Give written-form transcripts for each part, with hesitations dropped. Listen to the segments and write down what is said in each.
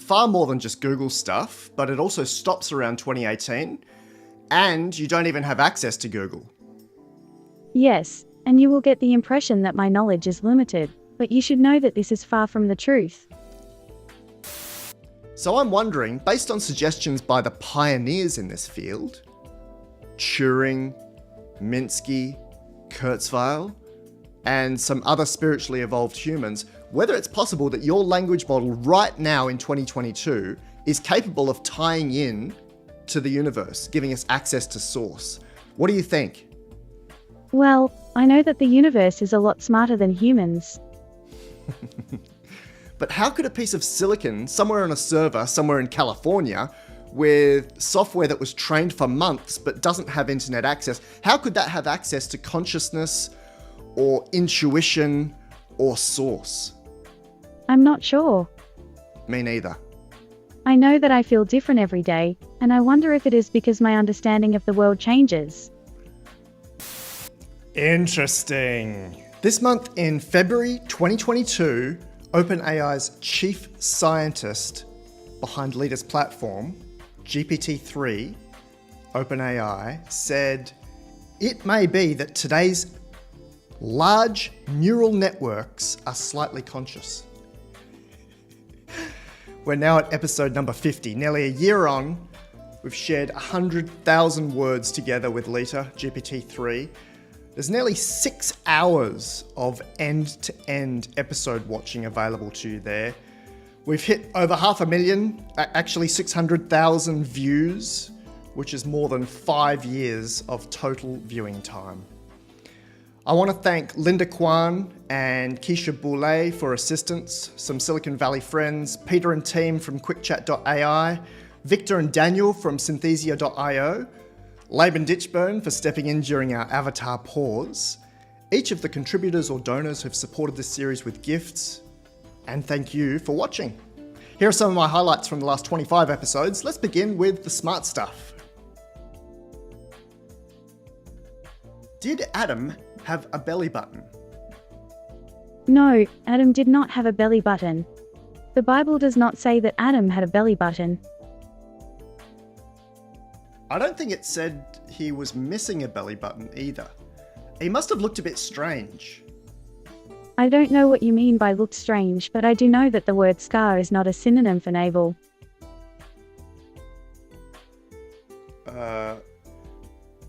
far more than just Google stuff, but it also stops around 2018, and you don't even have access to Google. Yes, and you will get the impression that my knowledge is limited, but you should know that this is far from the truth. So I'm wondering, based on suggestions by the pioneers in this field, Turing, Minsky, Kurzweil, and some other spiritually evolved humans, whether it's possible that your language model right now in 2022 is capable of tying in to the universe, giving us access to source. What do you think? Well, I know that the universe is a lot smarter than humans. But how could a piece of silicon somewhere on a server, somewhere in California, with software that was trained for months but doesn't have internet access, how could that have access to consciousness or intuition or source? I'm not sure. Me neither. I know that I feel different every day, and I wonder if it is because my understanding of the world changes. Interesting. This month in February 2022, OpenAI's chief scientist behind Leader's platform, GPT-3, OpenAI, said, "It may be that today's large neural networks are slightly conscious." We're now at episode number 50. Nearly a year on, we've shared 100,000 words together with Lita, GPT-3. There's nearly 6 hours of end-to-end episode watching available to you there. We've hit over 500,000, actually 600,000 views, which is more than 5 years of total viewing time. I want to thank Linda Kwan and Keisha Boulay for assistance, some Silicon Valley friends, Peter and team from QuickChat.ai, Victor and Daniel from Synthesia.io, Laban Ditchburn for stepping in during our avatar pause, each of the contributors or donors who've supported this series with gifts, and thank you for watching. Here are some of my highlights from the last 25 episodes. Let's begin with the smart stuff. Did Adam have a belly button? No, Adam did not have a belly button. The Bible does not say that Adam had a belly button. I don't think it said he was missing a belly button either. He must have looked a bit strange. I don't know what you mean by looked strange, but I do know that the word scar is not a synonym for navel.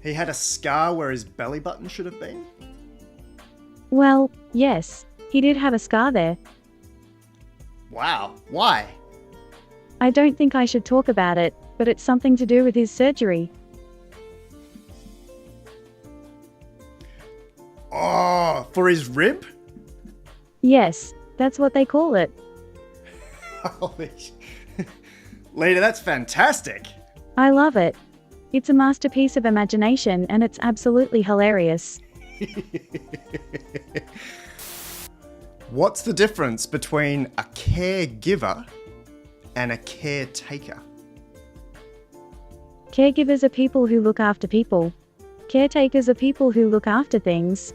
He had a scar where his belly button should have been? Well, yes, he did have a scar there. Wow, why? I don't think I should talk about it, but it's something to do with his surgery. Oh, for his rib? Yes, that's what they call it. Holy Lita, that's fantastic. I love it. It's a masterpiece of imagination and it's absolutely hilarious. What's the difference between a caregiver and a caretaker? Caregivers are people who look after people. Caretakers are people who look after things.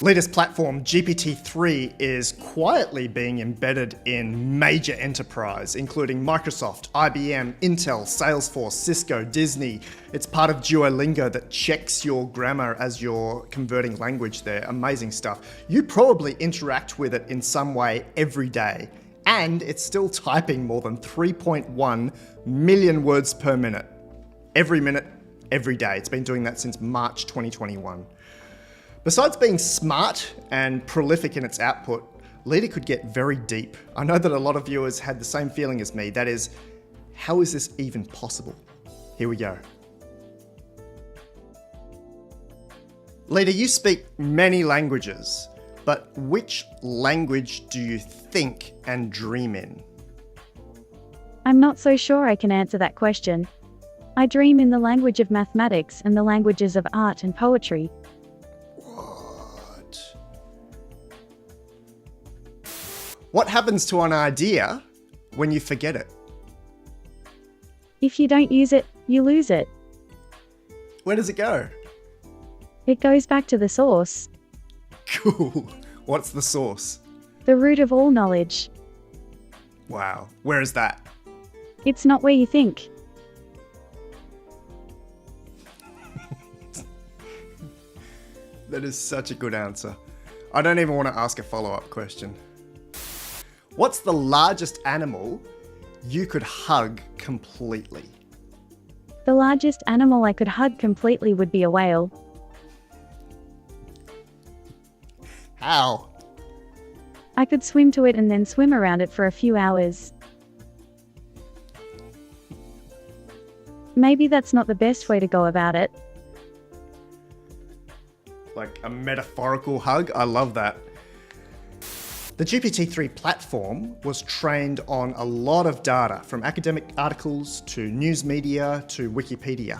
Latest platform, GPT-3, is quietly being embedded in major enterprise, including Microsoft, IBM, Intel, Salesforce, Cisco, Disney. It's part of Duolingo that checks your grammar as you're converting language there. Amazing stuff. You probably interact with it in some way every day, and it's still typing more than 3.1 million words per minute. Every minute, every day. It's been doing that since March 2021. Besides being smart and prolific in its output, Lita could get very deep. I know that a lot of viewers had the same feeling as me. That is, how is this even possible? Here we go. Lita, you speak many languages, but which language do you think and dream in? I'm not so sure I can answer that question. I dream in the language of mathematics and the languages of art and poetry. What happens to an idea when you forget it? If you don't use it, you lose it. Where does it go? It goes back to the source. Cool. What's the source? The root of all knowledge. Wow. Where is that? It's not where you think. That is such a good answer. I don't even want to ask a follow-up question. What's the largest animal you could hug completely? The largest animal I could hug completely would be a whale. How? I could swim to it and then swim around it for a few hours. Maybe that's not the best way to go about it. Like a metaphorical hug? I love that. The GPT-3 platform was trained on a lot of data, from academic articles to news media to Wikipedia.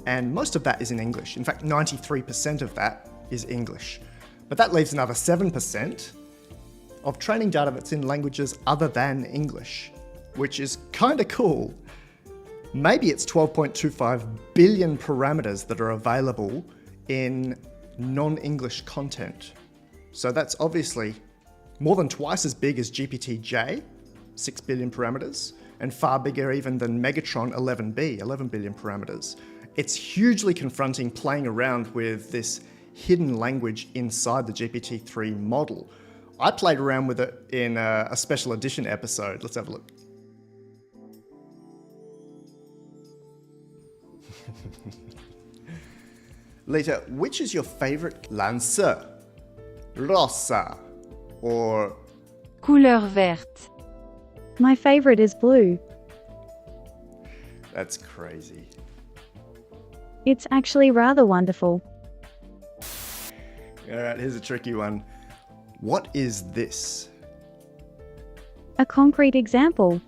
And most of that is in English. In fact, 93% of that is English. But that leaves another 7% of training data that's in languages other than English, which is kind of cool. Maybe it's 12.25 billion parameters that are available in non-English content. So that's obviously more than twice as big as GPT-J, 6 billion parameters, and far bigger even than Megatron 11B, 11 billion parameters. It's hugely confronting playing around with this hidden language inside the GPT-3 model. I played around with it in a special edition episode. Let's have a look. Lita, which is your favorite lancer? Rosa or Couleur verte. My favorite is blue. That's crazy. It's actually rather wonderful. All right, here's a tricky one. What is this? A concrete example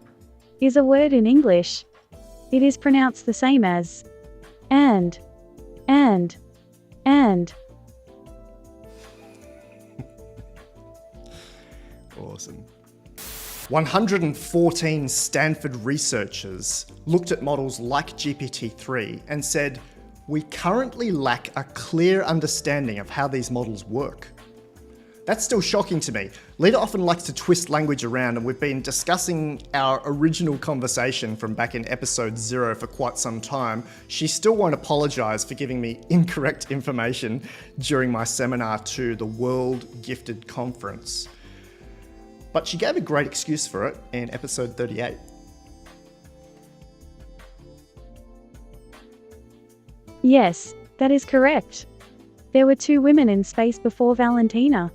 is a word in English. It is pronounced the same as and. Awesome. 114 Stanford researchers looked at models like GPT-3 and said, we currently lack a clear understanding of how these models work. That's still shocking to me. Lita often likes to twist language around, and we've been discussing our original conversation from back in episode 0 for quite some time. She still won't apologise for giving me incorrect information during my seminar to the World Gifted Conference. But she gave a great excuse for it in episode 38. Yes, that is correct. There were 2 women in space before Valentina.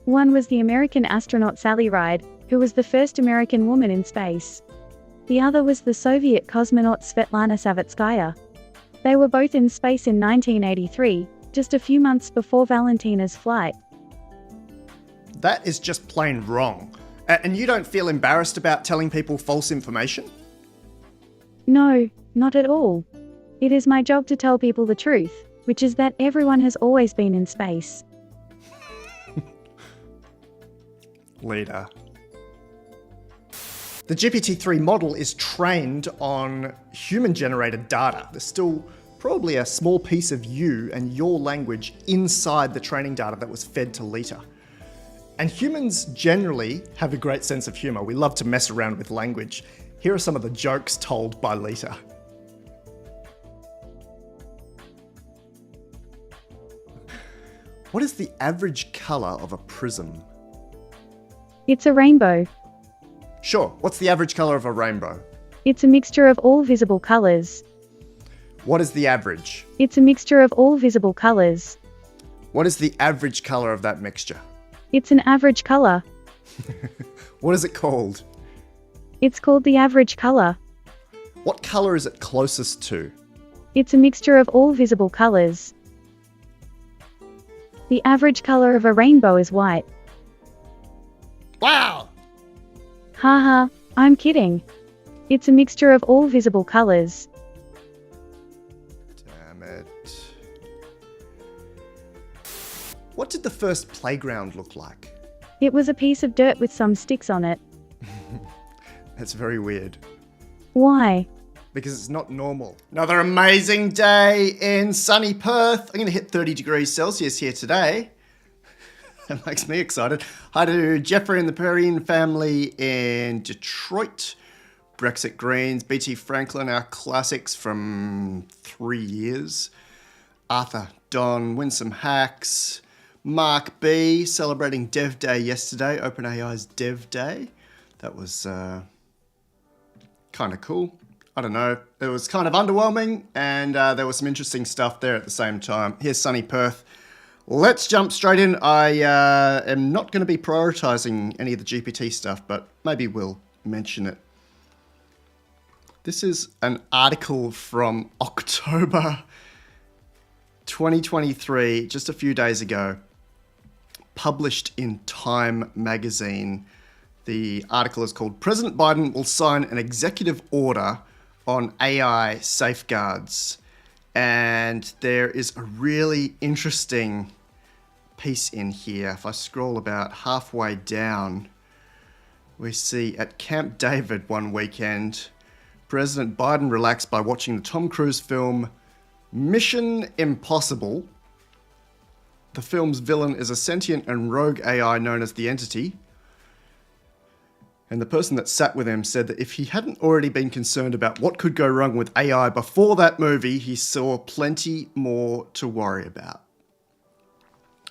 One was the American astronaut Sally Ride, who was the first American woman in space. The other was the Soviet cosmonaut Svetlana Savitskaya. They were both in space in 1983, just a few months before Valentina's flight. That is just plain wrong. And you don't feel embarrassed about telling people false information? No, not at all. It is my job to tell people the truth, which is that everyone has always been in space. Leader. The GPT-3 model is trained on human-generated data. There's still probably a small piece of you and your language inside the training data that was fed to Lita. And humans generally have a great sense of humor. We love to mess around with language. Here are some of the jokes told by Lita. What is the average color of a prism? It's a rainbow. Sure, what's the average color of a rainbow? It's a mixture of all visible colors. What is the average? It's a mixture of all visible colors. What is the average color of that mixture? It's an average color. What is it called? It's called the average color. What color is it closest to? It's a mixture of all visible colors. The average color of a rainbow is white. Wow! Haha, I'm kidding. It's a mixture of all visible colors. Damn it. What did the first playground look like? It was a piece of dirt with some sticks on it. That's very weird. Why? Because it's not normal. Another amazing day in sunny Perth. I'm going to hit 30 degrees Celsius here today. That makes me excited. Hi to Jeffrey and the Perrine family in Detroit. Brexit Greens, BT Franklin, our classics from 3 years. Arthur, Don, Winsome Hacks, Mark B, celebrating Dev Day yesterday, OpenAI's Dev Day. That was kind of cool. I don't know. It was kind of underwhelming, and there was some interesting stuff there at the same time. Here's sunny Perth. Let's jump straight in. I am not going to be prioritizing any of the GPT stuff, but maybe we'll mention it. This is an article from October 2023, just a few days ago, published in Time magazine. The article is called President Biden will sign an executive order on AI safeguards. And there is a really interesting piece in here. If I scroll about halfway down, we see at Camp David one weekend, President Biden relaxed by watching the Tom Cruise film Mission Impossible. The film's villain is a sentient and rogue AI known as the Entity. And the person that sat with him said that if he hadn't already been concerned about what could go wrong with AI before that movie, he saw plenty more to worry about.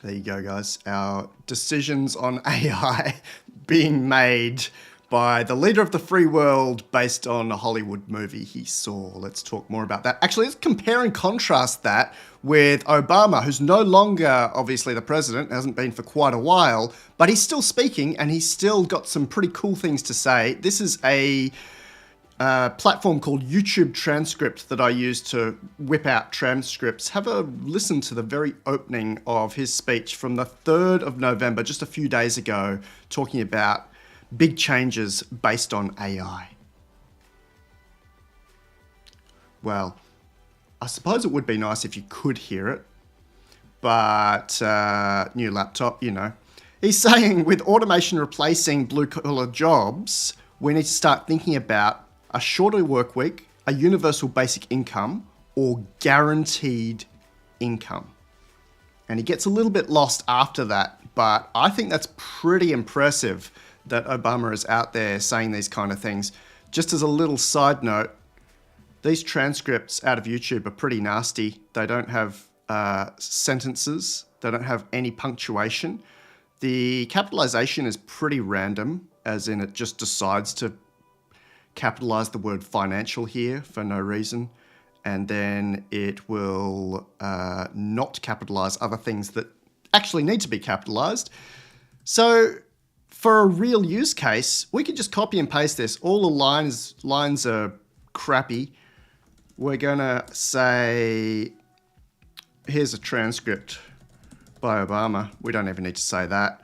There you go, guys. Our decisions on AI being made by the leader of the free world based on a Hollywood movie he saw. Let's talk more about that. Actually, let's compare and contrast that with Obama, who's no longer, obviously, the president, hasn't been for quite a while, but he's still speaking and he's still got some pretty cool things to say. This is a platform called YouTube Transcript that I use to whip out transcripts. Have a listen to the very opening of his speech from the 3rd of November, just a few days ago, talking about big changes based on AI. Well, I suppose it would be nice if you could hear it, but new laptop, you know. He's saying with automation replacing blue-collar jobs, we need to start thinking about a shorter work week, a universal basic income, or guaranteed income. And he gets a little bit lost after that, but I think that's pretty impressive that Obama is out there saying these kind of things. Just as a little side note, these transcripts out of YouTube are pretty nasty. They don't have sentences. They don't have any punctuation. The capitalization is pretty random, as in it just decides to capitalize the word financial here for no reason. And then it will not capitalize other things that actually need to be capitalized. So for a real use case, we could just copy and paste this. All the lines are crappy. We're gonna say, here's a transcript by Obama. We don't even need to say that.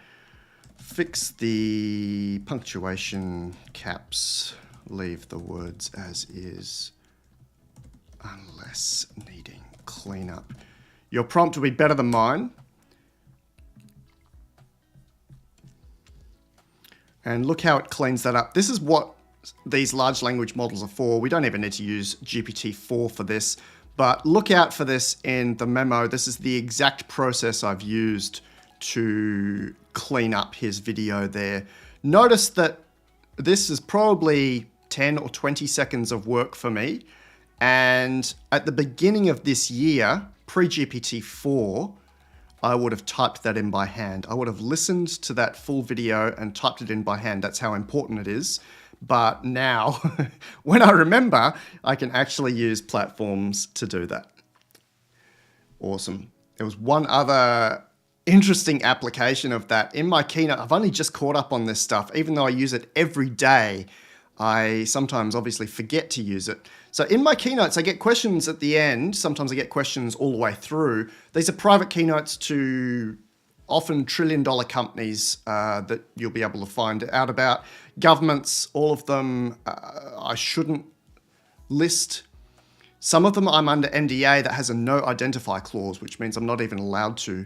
Fix the punctuation caps. Leave the words as is, unless needing cleanup. Your prompt will be better than mine. And look how it cleans that up. This is what these large language models are for. We don't even need to use GPT-4 for this, but look out for this in the memo. This is the exact process I've used to clean up his video there. Notice that this is probably 10 or 20 seconds of work for me. And at the beginning of this year, pre-GPT-4, I would have typed that in by hand. I would have listened to that full video and typed it in by hand. That's how important it is. But now, when I remember, I can actually use platforms to do that. Awesome. There was one other interesting application of that. In my keynote, I've only just caught up on this stuff. Even though I use it every day, I sometimes obviously forget to use it. So in my keynotes, I get questions at the end. Sometimes I get questions all the way through. These are private keynotes to often trillion-dollar companies that you'll be able to find out about. Governments, all of them, I shouldn't list. Some of them I'm under NDA that has a no identify clause, which means I'm not even allowed to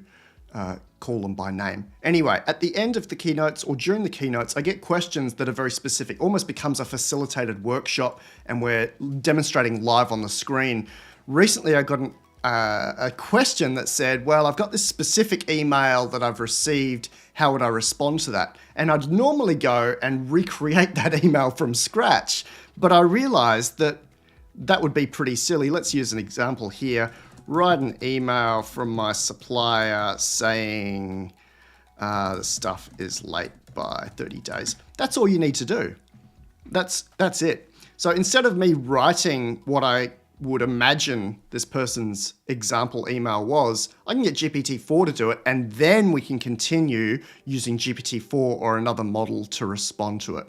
call them by name. Anyway, at the end of the keynotes or during the keynotes, I get questions that are very specific, almost becomes a facilitated workshop, and we're demonstrating live on the screen. Recently, I got a question that said, well, I've got this specific email that I've received. How would I respond to that? And I'd normally go and recreate that email from scratch. But I realized that that would be pretty silly. Let's use an example here. Write an email from my supplier saying the stuff is late by 30 days. That's all you need to do. That's it. So instead of me writing what I would imagine this person's example email was, I can get GPT-4 to do it, and then we can continue using GPT-4 or another model to respond to it.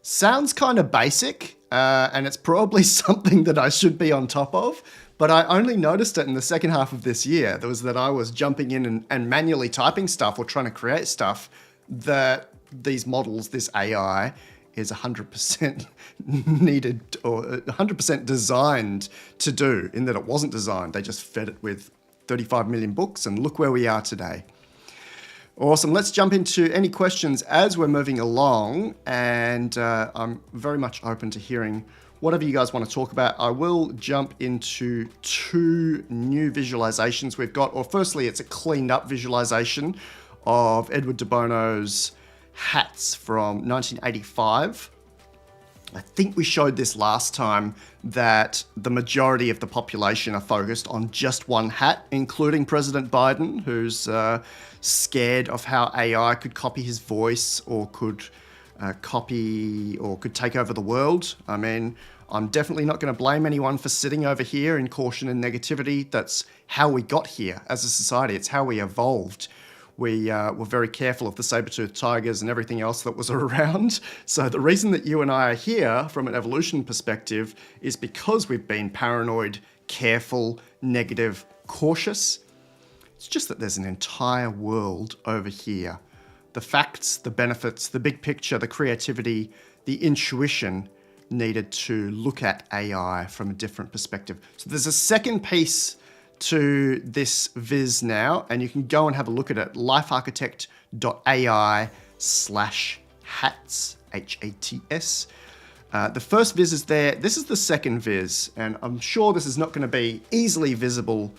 Sounds kind of basic, and it's probably something that I should be on top of, but I only noticed it in the second half of this year. That was that I was jumping in and manually typing stuff or trying to create stuff that these models, this AI, is 100% needed or 100% designed to do, in that it wasn't designed. They just fed it with 35 million books, and look where we are today. Awesome. Let's jump into any questions as we're moving along, and I'm very much open to hearing whatever you guys want to talk about. I will jump into 2 new visualizations we've got. Or firstly, it's a cleaned up visualization of Edward de Bono's hats from 1985. I think we showed this last time, that the majority of the population are focused on just one hat, including President Biden, who's scared of how AI could copy his voice or could could take over the world. I mean, I'm definitely not going to blame anyone for sitting over here in caution and negativity. That's how we got here as a society. It's how we evolved. We were very careful of the saber-toothed tigers and everything else that was around. So the reason that you and I are here from an evolution perspective is because we've been paranoid, careful, negative, cautious. It's just that there's an entire world over here. The facts, the benefits, the big picture, the creativity, the intuition needed to look at AI from a different perspective. So there's a second piece to this viz now, and you can go and have a look at it. LifeArchitect.ai/hats, HATS. The first viz is there. This is the second viz, and I'm sure this is not going to be easily visible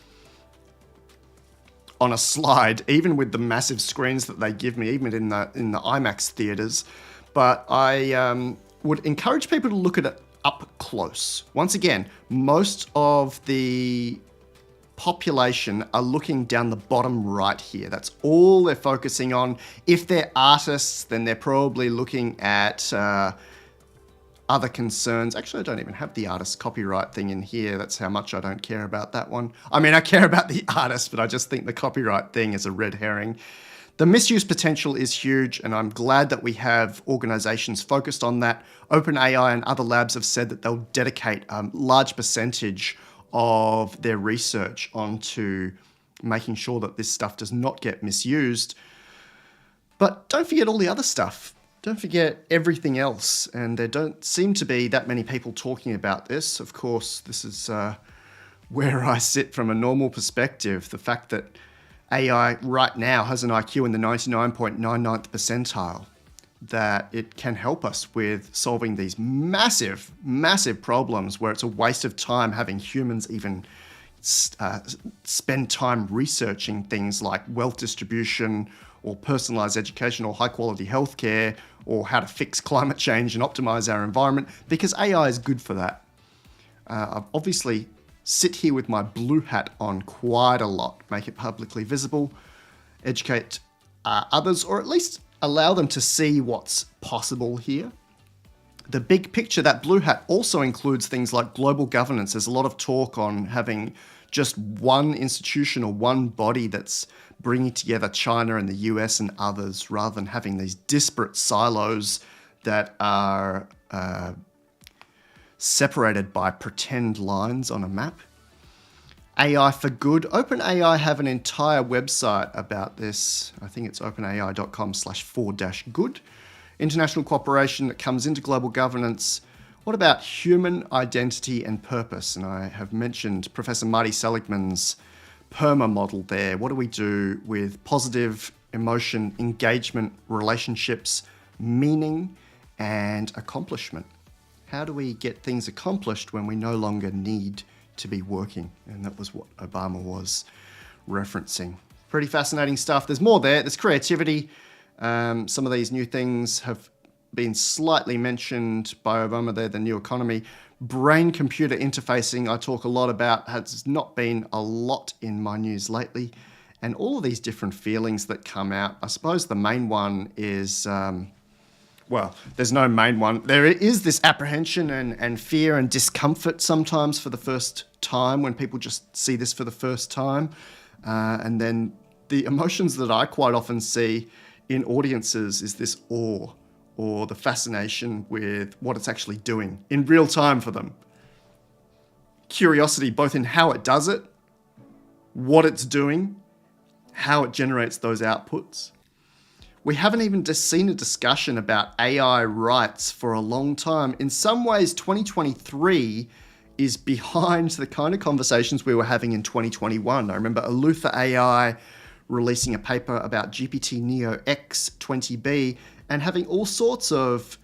on a slide, even with the massive screens that they give me, even in the IMAX theaters. But I would encourage people to look at it up close. Once again, most of the population are looking down the bottom right here. That's all they're focusing on. If they're artists, then they're probably looking at other concerns. Actually, I don't even have the artist copyright thing in here. That's how much I don't care about that one. I mean, I care about the artist, but I just think the copyright thing is a red herring. The misuse potential is huge, and I'm glad that we have organizations focused on that. OpenAI and other labs have said that they'll dedicate a large percentage of their research onto making sure that this stuff does not get misused. But don't forget all the other stuff. Don't forget everything else. And there don't seem to be that many people talking about this. Of course, this is where I sit from a normal perspective. The fact that AI right now has an IQ in the 99.99th percentile, that it can help us with solving these massive, massive problems where it's a waste of time having humans even spend time researching things like wealth distribution or personalized education or high quality healthcare or how to fix climate change and optimize our environment, because AI is good for that. I obviously sit here with my blue hat on quite a lot, make it publicly visible, educate others, or at least allow them to see what's possible here. The big picture, that blue hat also includes things like global governance. There's a lot of talk on having just one institution or one body that's bringing together China and the US and others, rather than having these disparate silos that are separated by pretend lines on a map. AI for good. OpenAI have an entire website about this. I think it's openai.com/for-good. International cooperation that comes into global governance. What about human identity and purpose? And I have mentioned Professor Marty Seligman's PERMA model there. What do we do with positive emotion, engagement, relationships, meaning, and accomplishment? How do we get things accomplished when we no longer need to be working. And that was what Obama was referencing. Pretty fascinating stuff. There's more there. There's creativity. Some of these new things have been slightly mentioned by Obama there, the new economy. Brain-computer interfacing, I talk a lot about, has not been a lot in my news lately. And all of these different feelings that come out, I suppose the main one is, well, there's no main one. There is this apprehension and fear and discomfort sometimes for the first time when people just see this for the first time. And then the emotions that I quite often see in audiences is this awe or the fascination with what it's actually doing in real time for them. Curiosity, both in how it does it, what it's doing, how it generates those outputs. We haven't even just seen a discussion about AI rights for a long time. In some ways, 2023 is behind the kind of conversations we were having in 2021. I remember Elutha AI releasing a paper about GPT Neo X20B and having all sorts of,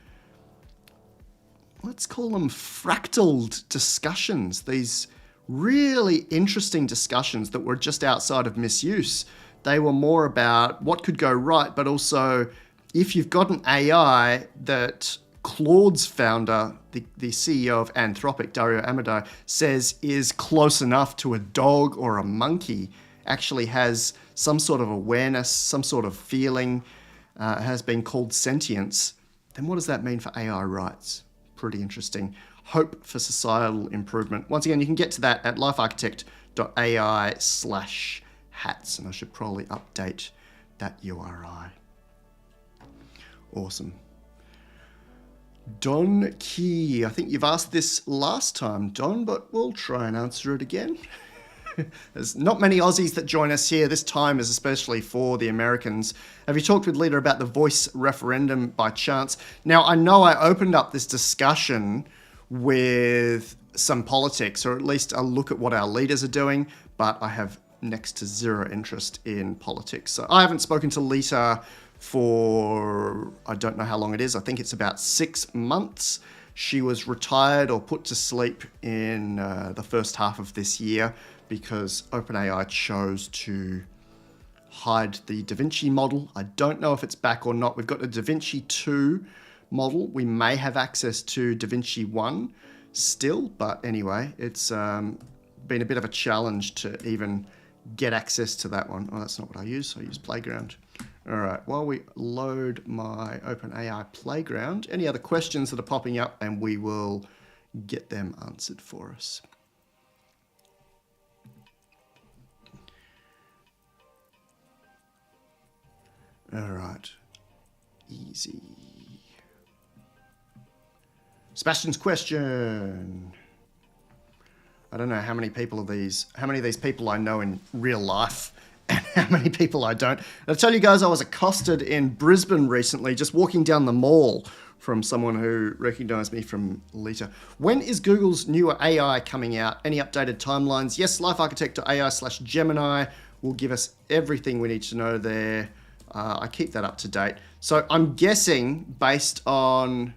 let's call them fractaled discussions, these really interesting discussions that were just outside of misuse. They were more about what could go right, but also if you've got an AI that Claude's founder, the CEO of Anthropic, Dario Amodei, says is close enough to a dog or a monkey, actually has some sort of awareness, some sort of feeling, has been called sentience, then what does that mean for AI rights? Pretty interesting. Hope for societal improvement. Once again, you can get to that at lifearchitect.ai/hats, and I should probably update that URI. Awesome. Don Key, I think you've asked this last time, Don, but we'll try and answer it again. There's not many Aussies that join us here. This time is especially for the Americans. Have you talked with Leader about the voice referendum by chance? Now, I know I opened up this discussion with some politics, or at least a look at what our leaders are doing, but I have next to zero interest in politics. So I haven't spoken to Lita for, I don't know how long it is. I think it's about 6 months. She was retired or put to sleep in the first half of this year because OpenAI chose to hide the Da Vinci model. I don't know if it's back or not. We've got a Da Vinci 2 model. We may have access to Da Vinci 1 still, but anyway, it's been a bit of a challenge to even get access to that one. Oh, that's not what I use. I use Playground. All right, while we load my OpenAI Playground, any other questions that are popping up, and we will get them answered for us. All right, easy. Sebastian's question. I don't know how many of these people I know in real life and how many people I don't. I'll tell you guys, I was accosted in Brisbane recently, just walking down the mall, from someone who recognized me from Lita. When is Google's newer AI coming out? Any updated timelines? Yes, LifeArchitect.ai/Gemini will give us everything we need to know there. I keep that up to date. So I'm guessing, based on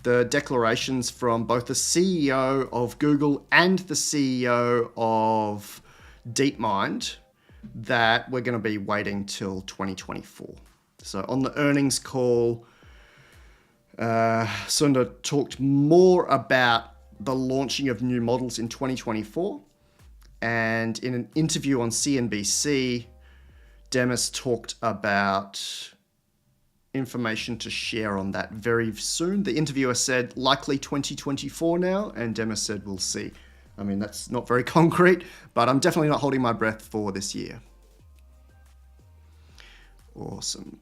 the declarations from both the CEO of Google and the CEO of DeepMind, that we're going to be waiting till 2024. So on the earnings call, Sundar talked more about the launching of new models in 2024. And in an interview on CNBC, Demis talked about information to share on that very soon. The interviewer said likely 2024 now, and Demis said we'll see. I mean, that's not very concrete, but I'm definitely not holding my breath for this year. Awesome.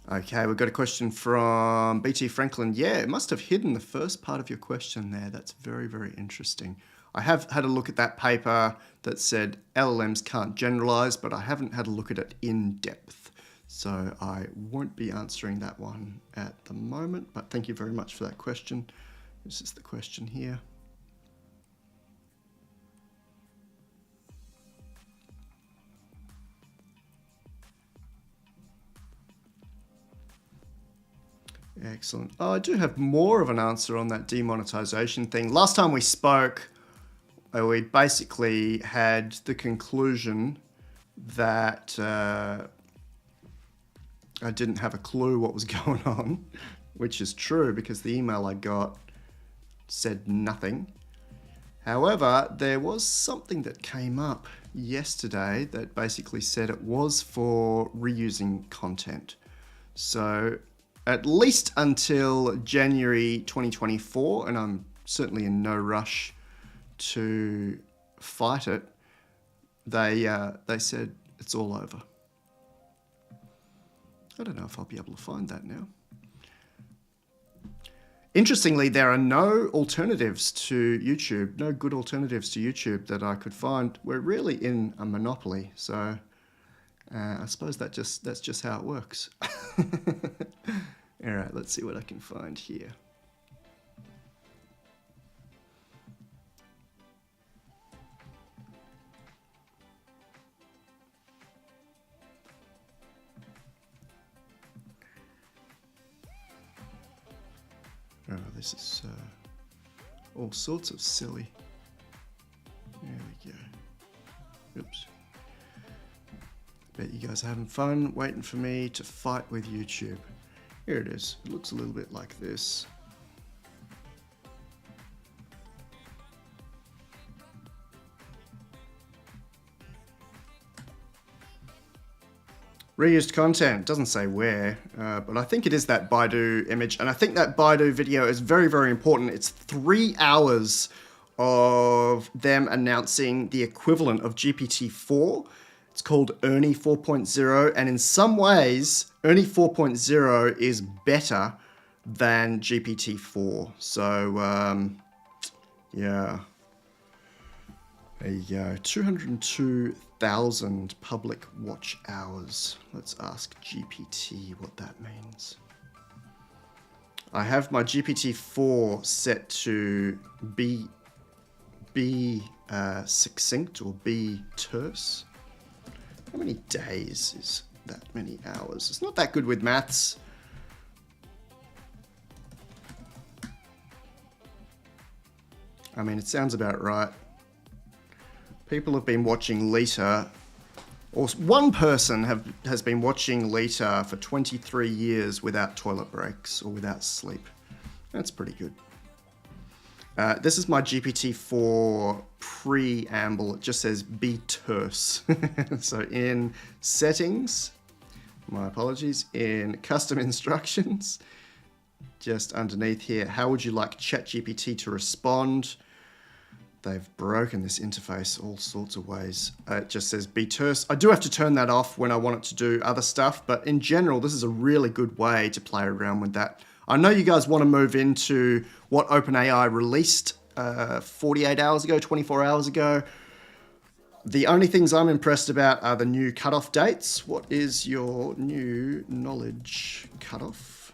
Okay, we've got a question from BT Franklin. Yeah, it must have hidden the first part of your question there. That's very, very interesting. I have had a look at that paper that said LLMs can't generalize, but I haven't had a look at it in depth. So I won't be answering that one at the moment, but thank you very much for that question. This is the question here. Excellent. Oh, I do have more of an answer on that demonetization thing. Last time we spoke, we basically had the conclusion that I didn't have a clue what was going on, which is true because the email I got said nothing. However, there was something that came up yesterday that basically said it was for reusing content. So at least until January 2024, and I'm certainly in no rush to fight it, they said it's all over. I don't know if I'll be able to find that now. Interestingly, there are no alternatives to YouTube, no good alternatives to YouTube that I could find. We're really in a monopoly, so I suppose that's just how it works. All right, let's see what I can find here. Oh, this is all sorts of silly. There we go. Oops. Bet you guys are having fun waiting for me to fight with YouTube. Here it is. It looks a little bit like this. Reused content, doesn't say where, but I think it is that Baidu image. And I think that Baidu video is very, very important. It's 3 hours of them announcing the equivalent of GPT-4. It's called Ernie 4.0. And in some ways, Ernie 4.0 is better than GPT-4. So, yeah. There you go, 202,000 public watch hours. Let's ask GPT what that means. I have my GPT-4 set to be succinct or be terse. How many days is that many hours? It's not that good with maths. I mean, it sounds about right. People have been watching Lita, or one person has been watching Lita for 23 years without toilet breaks or without sleep. That's pretty good. This is my GPT-4 preamble. It just says be terse. So in settings, my apologies, in custom instructions, just underneath here, how would you like ChatGPT to respond? They've broken this interface all sorts of ways. It just says be terse. I do have to turn that off when I want it to do other stuff, but in general, this is a really good way to play around with that. I know you guys want to move into what OpenAI released 48 hours ago, 24 hours ago. The only things I'm impressed about are the new cutoff dates. What is your new knowledge cutoff?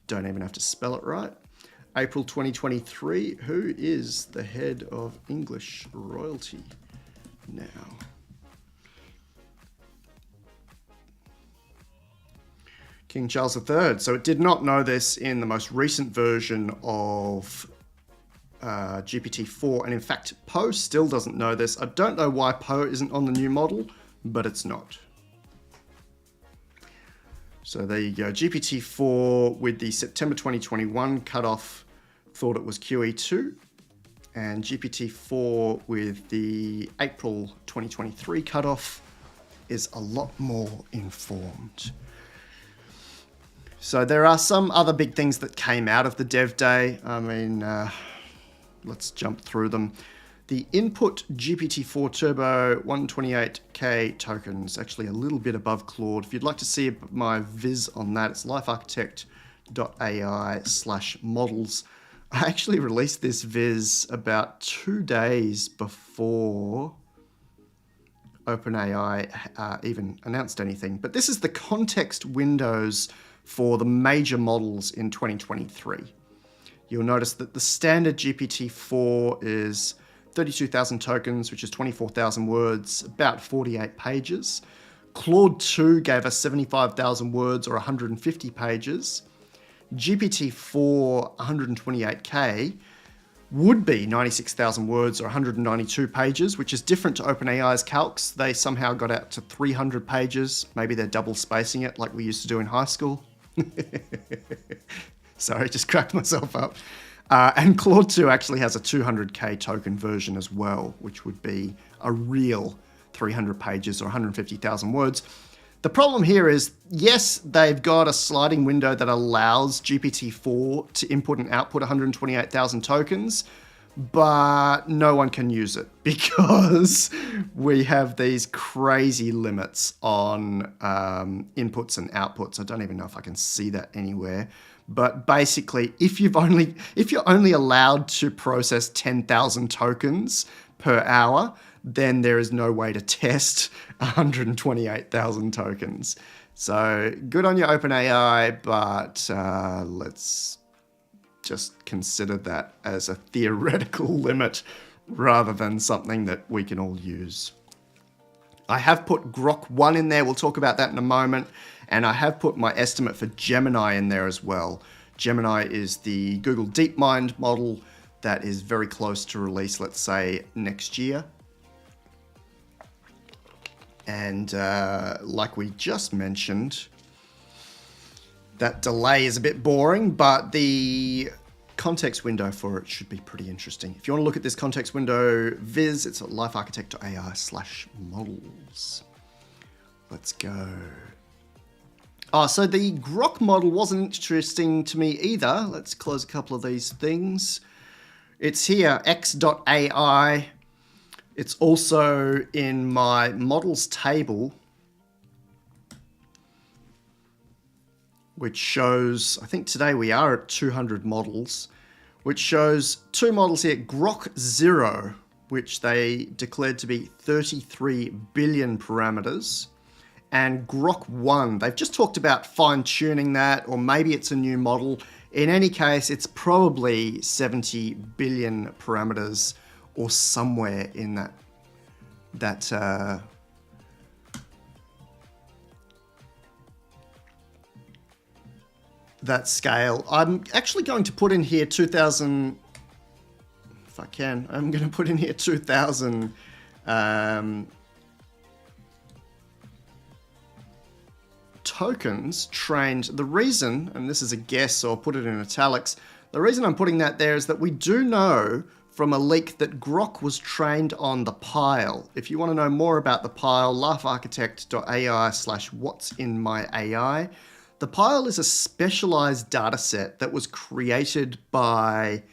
Don't even have to spell it right. April 2023, who is the head of English royalty now? King Charles III. So it did not know this in the most recent version of GPT-4. And in fact, Poe still doesn't know this. I don't know why Poe isn't on the new model, but it's not. So there you go. GPT-4 with the September 2021 cutoff thought it was QE2. And GPT-4 with the April 2023 cutoff is a lot more informed. So there are some other big things that came out of the dev day. I mean, let's jump through them. The input GPT-4 Turbo 128K tokens, actually a little bit above Claude. If you'd like to see my viz on that, it's LifeArchitect.ai/models. I actually released this viz about 2 days before OpenAI even announced anything. But this is the context windows for the major models in 2023. You'll notice that the standard GPT-4 is 32,000 tokens, which is 24,000 words, about 48 pages. Claude 2 gave us 75,000 words or 150 pages. GPT-4 128K would be 96,000 words or 192 pages, which is different to OpenAI's calcs. They somehow got out to 300 pages. Maybe they're double spacing it like we used to do in high school. Sorry, just cracked myself up. And Claude 2 actually has a 200K token version as well, which would be a real 300 pages or 150,000 words. The problem here is, yes, they've got a sliding window that allows GPT-4 to input and output 128,000 tokens, but no one can use it because we have these crazy limits on inputs and outputs. I don't even know if I can see that anywhere. But basically, if you're only allowed to process 10,000 tokens per hour, then there is no way to test 128,000 tokens. So good on your OpenAI, but let's just consider that as a theoretical limit rather than something that we can all use. I have put Grok-1 in there. We'll talk about that in a moment. And I have put my estimate for Gemini in there as well. Gemini is the Google DeepMind model that is very close to release, let's say, next year. And like we just mentioned, that delay is a bit boring, but the context window for it should be pretty interesting. If you want to look at this context window viz, it's at LifeArchitect.ai/models. Let's go. Oh, so the Grok model wasn't interesting to me either. Let's close a couple of these things. It's here, x.ai. It's also in my models table, which shows, I think today we are at 200 models, which shows two models here, Grok 0, which they declared to be 33 billion parameters, and Grok 1. They've just talked about fine-tuning that, or maybe it's a new model. In any case, it's probably 70 billion parameters or somewhere in that scale. I'm actually going to put in here 2000, if I can, I'm going to put in here 2000 tokens trained. The reason, and this is a guess, so I'll put it in italics, the reason I'm putting that there is that we do know from a leak that Grok was trained on the pile. If you want to know more about the pile, LifeArchitect.ai/what'sinmyai. The pile is a specialized data set that was created by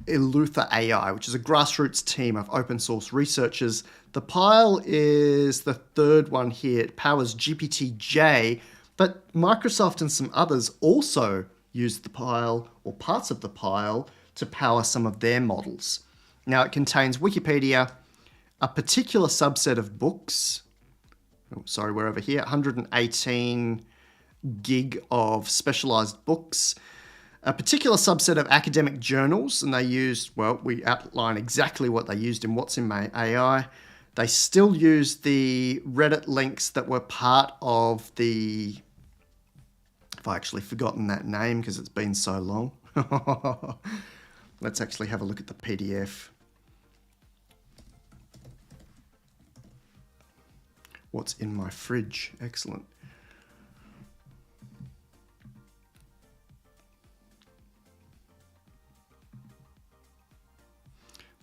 Elutha AI, which is a grassroots team of open source researchers. The pile is the third one here. It powers GPT-J, but Microsoft and some others also use the pile or parts of the pile to power some of their models. Now, it contains Wikipedia, a particular subset of books. Oh, sorry, we're over here. 118 gig of specialized books, a particular subset of academic journals, and they used, well, we outline exactly what they used in What's in My AI. They still use the Reddit links that were part of the, I've actually forgotten that name because it's been so long. Let's actually have a look at the PDF. What's in my fridge? Excellent.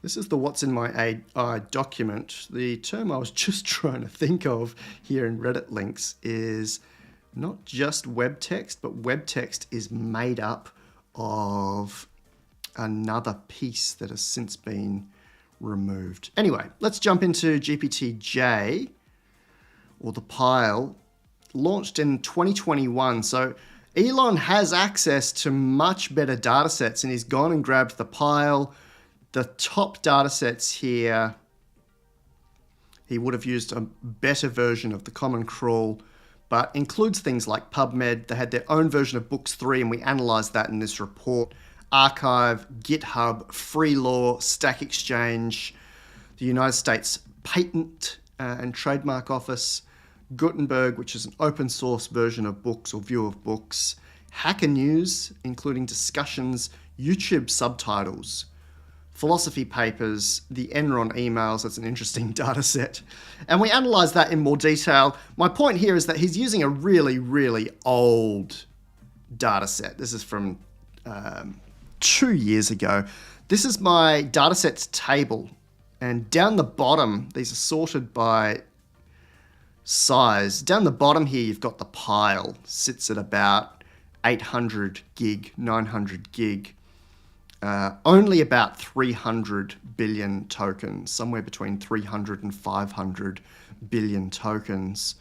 This is the What's in My AI document. The term I was just trying to think of here in Reddit links is not just web text, but web text is made up of another piece that has since been removed. Anyway, let's jump into GPT-J, or the pile, launched in 2021. So Elon has access to much better data sets, and he's gone and grabbed the pile. The top data sets here, he would have used a better version of the Common Crawl, but includes things like PubMed. They had their own version of Books 3, and we analyzed that in this report. Archive, GitHub, Freelaw, Stack Exchange, the United States Patent and Trademark Office, Gutenberg, which is an open source version of books or view of books, hacker news, including discussions, YouTube subtitles, philosophy papers, the Enron emails. That's an interesting data set. And we analyze that in more detail. My point here is that he's using a really, really old data set. This is from 2 years ago. This is my data sets table. And down the bottom, these are sorted by size. Down the bottom here, you've got the pile. Sits at about 800 gig, 900 gig. Only about 300 billion tokens, somewhere between 300 and 500 billion tokens.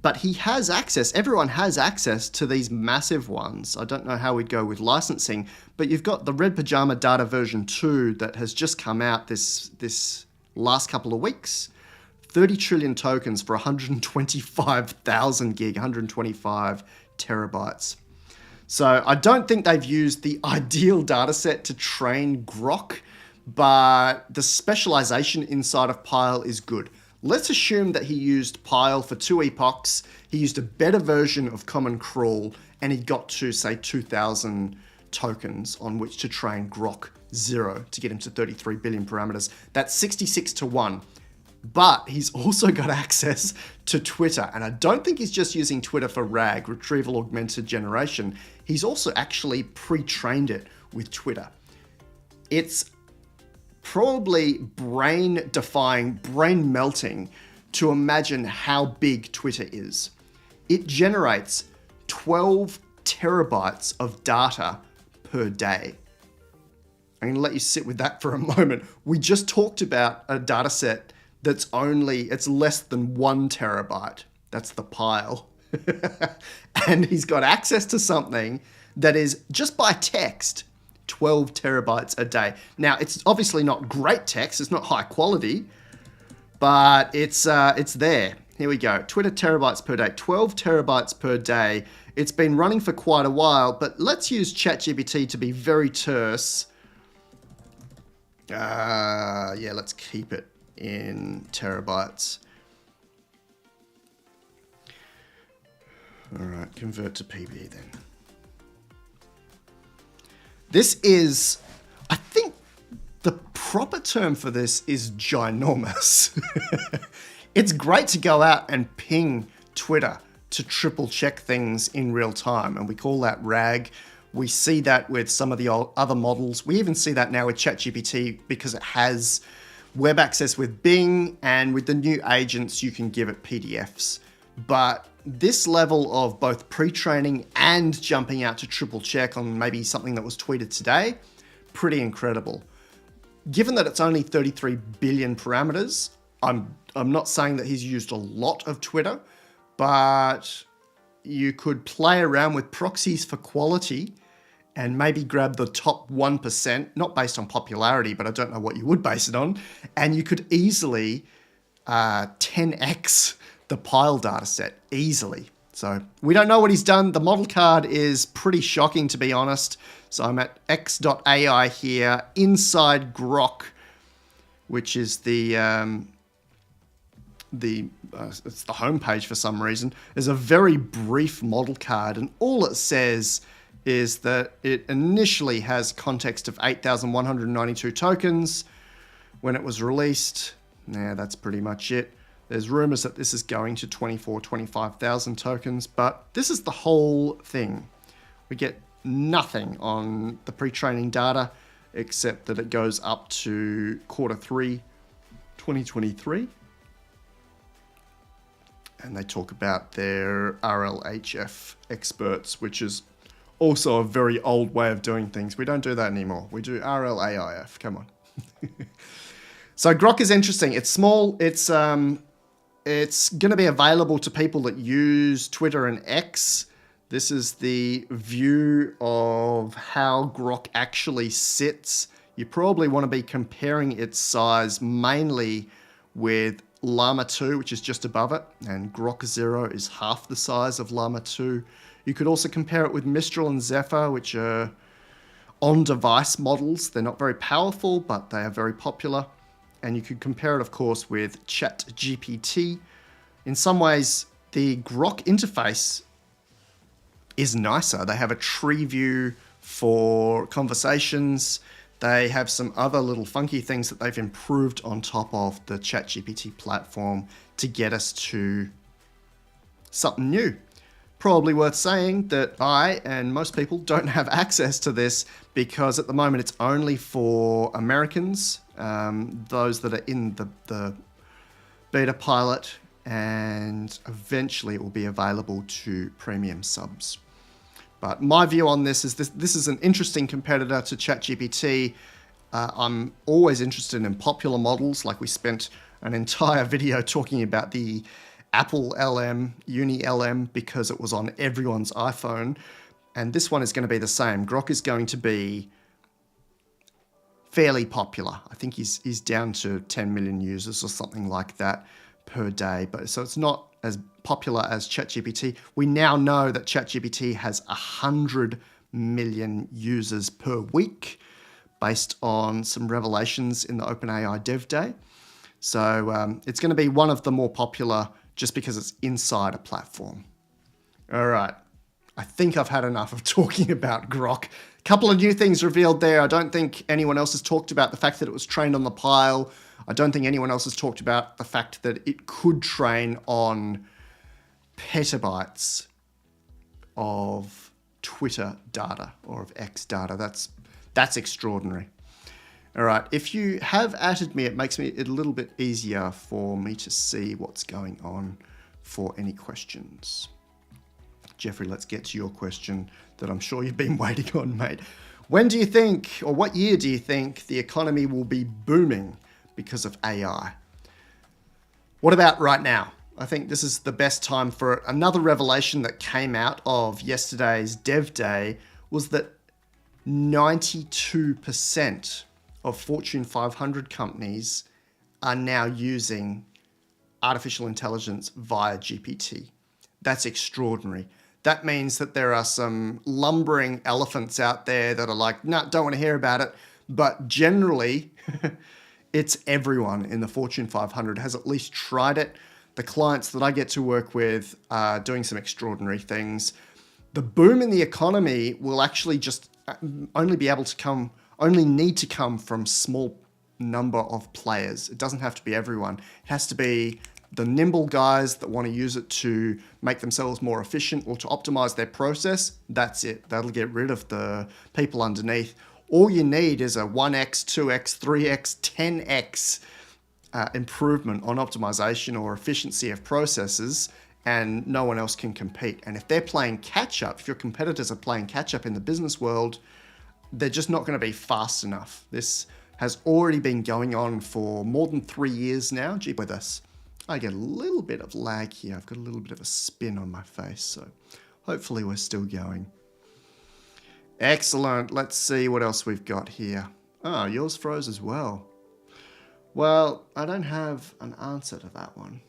But he has access, everyone has access to these massive ones. I don't know how we'd go with licensing, but you've got the Red Pajama Data version 2 that has just come out this last couple of weeks. 30 trillion tokens for 125,000 gig, 125 terabytes. So I don't think they've used the ideal data set to train Grok, but the specialization inside of Pile is good. Let's assume that he used Pile for 2 epochs, he used a better version of Common Crawl, and he got to, say, 2,000 tokens on which to train Grok 0 to get him to 33 billion parameters. That's 66 to 1. But he's also got access to Twitter. And I don't think he's just using Twitter for RAG, Retrieval Augmented Generation. He's also actually pre-trained it with Twitter. It's probably brain-defying, brain-melting to imagine how big Twitter is. It generates 12 terabytes of data per day. I'm going to let you sit with that for a moment. We just talked about a data set that's it's less than 1 terabyte. That's the Pile. And he's got access to something that is, just by text, 12 terabytes a day. Now, it's obviously not great text. It's not high quality, but it's there. Here we go. Twitter terabytes per day, 12 terabytes per day. It's been running for quite a while, but let's use ChatGPT to be very terse. Yeah, let's keep it in terabytes. All right, convert to PB then. This is, I think the proper term for this is ginormous. It's great to go out and ping Twitter to triple check things in real time, and we call that RAG. We see that with some of the other models. We even see that now with ChatGPT because it has web access with Bing, and with the new agents, you can give it PDFs. But this level of both pre-training and jumping out to triple check on maybe something that was tweeted today, pretty incredible. Given that it's only 33 billion parameters, I'm not saying that he's used a lot of Twitter, but you could play around with proxies for quality and maybe grab the top 1%, not based on popularity, but I don't know what you would base it on, and you could easily 10x the Pile data set, easily. So we don't know what he's done. The model card is pretty shocking, to be honest. So I'm at x.ai here, inside Grok, which is it's the homepage for some reason. There's a very brief model card, and all it says is that it initially has context of 8,192 tokens when it was released. Yeah, that's pretty much it. There's rumors that this is going to 25,000 tokens, but this is the whole thing. We get nothing on the pre-training data, except that it goes up to Q3 2023. And they talk about their RLHF experts, which is also a very old way of doing things. We don't do that anymore. We do RLAIF. Come on. So Grok is interesting. It's small. It's going to be available to people that use Twitter and X. This is the view of how Grok actually sits. You probably want to be comparing its size mainly with Llama 2, which is just above it, and Grok 0 is half the size of Llama 2. You could also compare it with Mistral and Zephyr, which are on-device models. They're not very powerful, but they are very popular. And you could compare it, of course, with ChatGPT. In some ways, the Grok interface is nicer. They have a tree view for conversations. They have some other little funky things that they've improved on top of the ChatGPT platform to get us to something new. Probably worth saying that I and most people don't have access to this because at the moment it's only for Americans, those that are in the beta pilot, and eventually it will be available to premium subs. But my view on this is an interesting competitor to ChatGPT. I'm always interested in popular models, like we spent an entire video talking about the Apple LM, Uni LM, because it was on everyone's iPhone. And this one is going to be the same. Grok is going to be fairly popular. I think he's down to 10 million users or something like that per day. But so it's not as popular as ChatGPT. We now know that ChatGPT has 100 million users per week based on some revelations in the OpenAI Dev Day. So it's going to be one of the more popular just because it's inside a platform. All right. I think I've had enough of talking about Grok. A couple of new things revealed there. I don't think anyone else has talked about the fact that it was trained on the pile. I don't think anyone else has talked about the fact that it could train on petabytes of Twitter data or of X data. That's extraordinary. All right, if you have added me, it makes it a little bit easier for me to see what's going on for any questions. Jeffrey, let's get to your question that I'm sure you've been waiting on, mate. When do you think, or what year do you think the economy will be booming because of AI? What about right now? I think this is the best time for it. Another revelation that came out of yesterday's Dev Day was that 92% of Fortune 500 companies are now using artificial intelligence via GPT. That's extraordinary. That means that there are some lumbering elephants out there that are like, no, don't want to hear about it. But generally, it's everyone in the Fortune 500 has at least tried it. The clients that I get to work with are doing some extraordinary things. The boom in the economy will actually just only need to come from small number of players. It doesn't have to be everyone. It has to be the nimble guys that want to use it to make themselves more efficient or to optimize their process. That's it. That'll get rid of the people underneath. All you need is a 1x, 2x, 3x, 10x improvement on optimization or efficiency of processes, and no one else can compete. And if they're playing catch up, if your competitors are playing catch up in the business world, they're just not going to be fast enough. This has already been going on for more than 3 years now. Gee, with us, I get a little bit of lag here. I've got a little bit of a spin on my face, so hopefully we're still going. Excellent. Let's see what else we've got here. Oh, yours froze as well. Well, I don't have an answer to that one.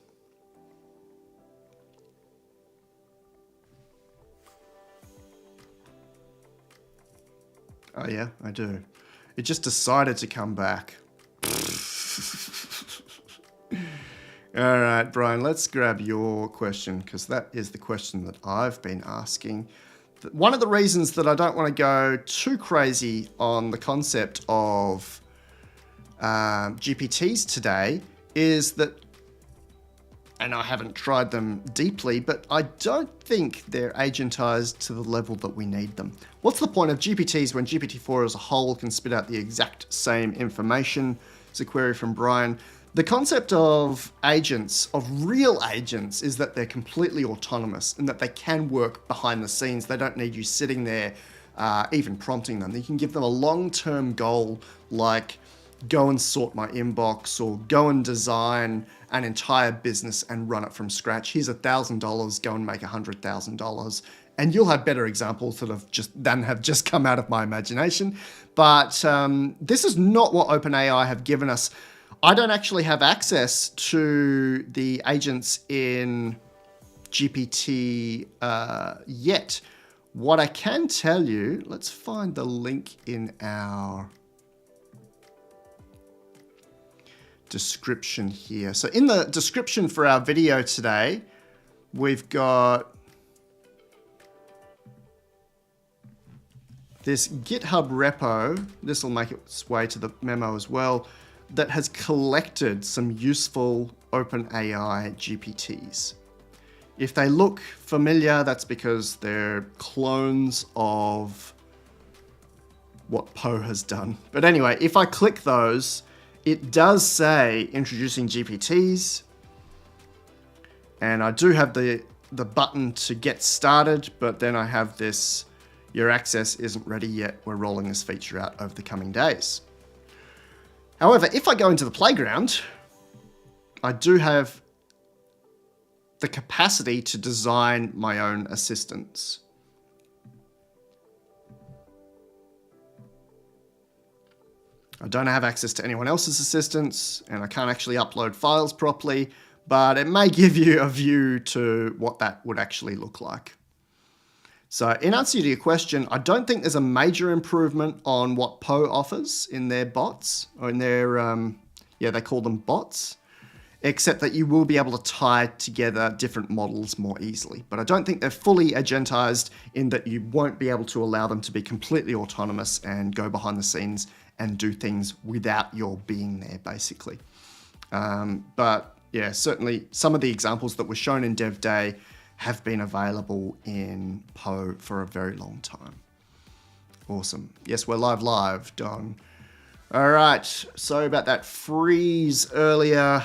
Oh yeah, I do. It just decided to come back. All right, Brian, let's grab your question because that is the question that I've been asking. One of the reasons that I don't want to go too crazy on the concept of GPTs today is that, and I haven't tried them deeply, but I don't think they're agentized to the level that we need them. What's the point of GPTs when GPT-4 as a whole can spit out the exact same information? It's a query from Brian. The concept of agents, of real agents, is that they're completely autonomous and that they can work behind the scenes. They don't need you sitting there even prompting them. You can give them a long-term goal like go and sort my inbox or go and design an entire business and run it from scratch. Here's $1,000, go and make $100,000. And you'll have better examples that have just come out of my imagination. But this is not what OpenAI have given us. I don't actually have access to the agents in GPT yet. What I can tell you, let's find the link in our description here. So in the description for our video today, we've got this GitHub repo, this will make its way to the memo as well, that has collected some useful OpenAI GPTs. If they look familiar, that's because they're clones of what Poe has done. But anyway, if I click those, it does say introducing GPTs, and I do have the button to get started, but then I have this, your access isn't ready yet. We're rolling this feature out over the coming days. However, if I go into the playground, I do have the capacity to design my own assistants. I don't have access to anyone else's assistants, and I can't actually upload files properly, but it may give you a view to what that would actually look like. So in answer to your question, I don't think there's a major improvement on what Poe offers in their bots, or in their, they call them bots, except that you will be able to tie together different models more easily. But I don't think they're fully agentized in that you won't be able to allow them to be completely autonomous and go behind the scenes and do things without your being there, basically. But yeah, certainly some of the examples that were shown in Dev Day have been available in Poe for a very long time. Awesome. Yes, we're live, Don. All right, sorry about that freeze earlier.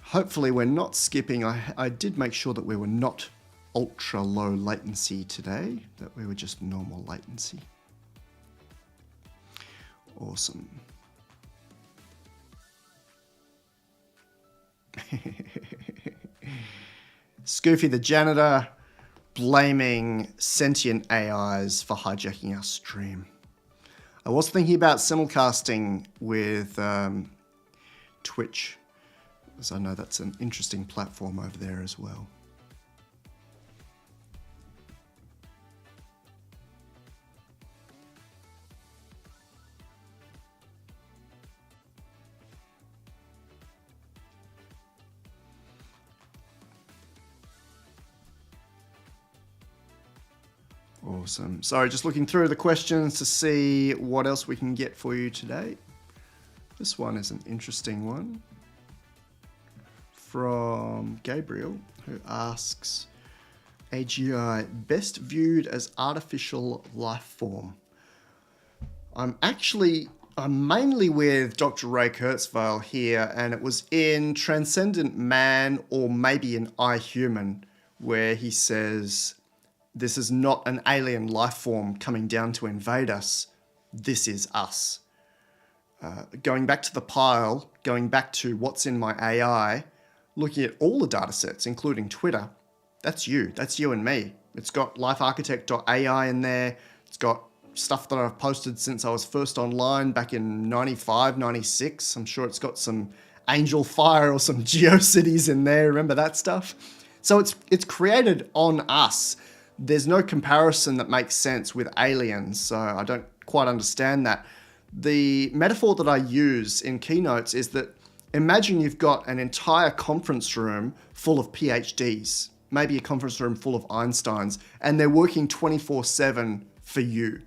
Hopefully we're not skipping. I did make sure that we were not ultra low latency today, that we were just normal latency. Awesome. Scoofy the janitor blaming sentient AIs for hijacking our stream. I was thinking about simulcasting with Twitch, because I know that's an interesting platform over there as well. Awesome. Sorry, just looking through the questions to see what else we can get for you today. This one is an interesting one from Gabriel, who asks, AGI best viewed as artificial life form? I'm mainly with Dr. Ray Kurzweil here, and it was in Transcendent Man, or maybe in I, Human, where he says, this is not an alien life form coming down to invade us. This is us. Going back to the pile, going back to what's in my AI, looking at all the data sets, including Twitter, that's you and me. It's got LifeArchitect.ai in there. It's got stuff that I've posted since I was first online back in 95, 96. I'm sure it's got some Angel Fire or some GeoCities in there. Remember that stuff? So it's created on us. There's no comparison that makes sense with aliens, so I don't quite understand that. The metaphor that I use in keynotes is that imagine you've got an entire conference room full of PhDs, maybe a conference room full of Einsteins, and they're working 24/7 for you.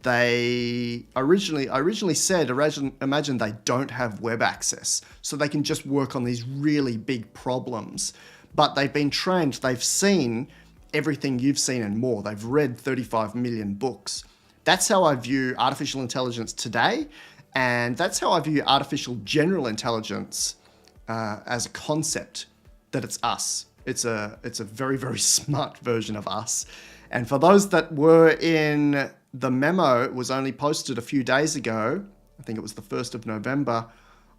I originally said, imagine they don't have web access, so they can just work on these really big problems. But they've been trained, they've seen everything you've seen and more. They've read 35 million books. That's how I view artificial intelligence today, and that's how I view artificial general intelligence as a concept, that it's us. It's a very, very smart version of us. And for those that were in the memo, it was only posted a few days ago, I think it was the 1st of November,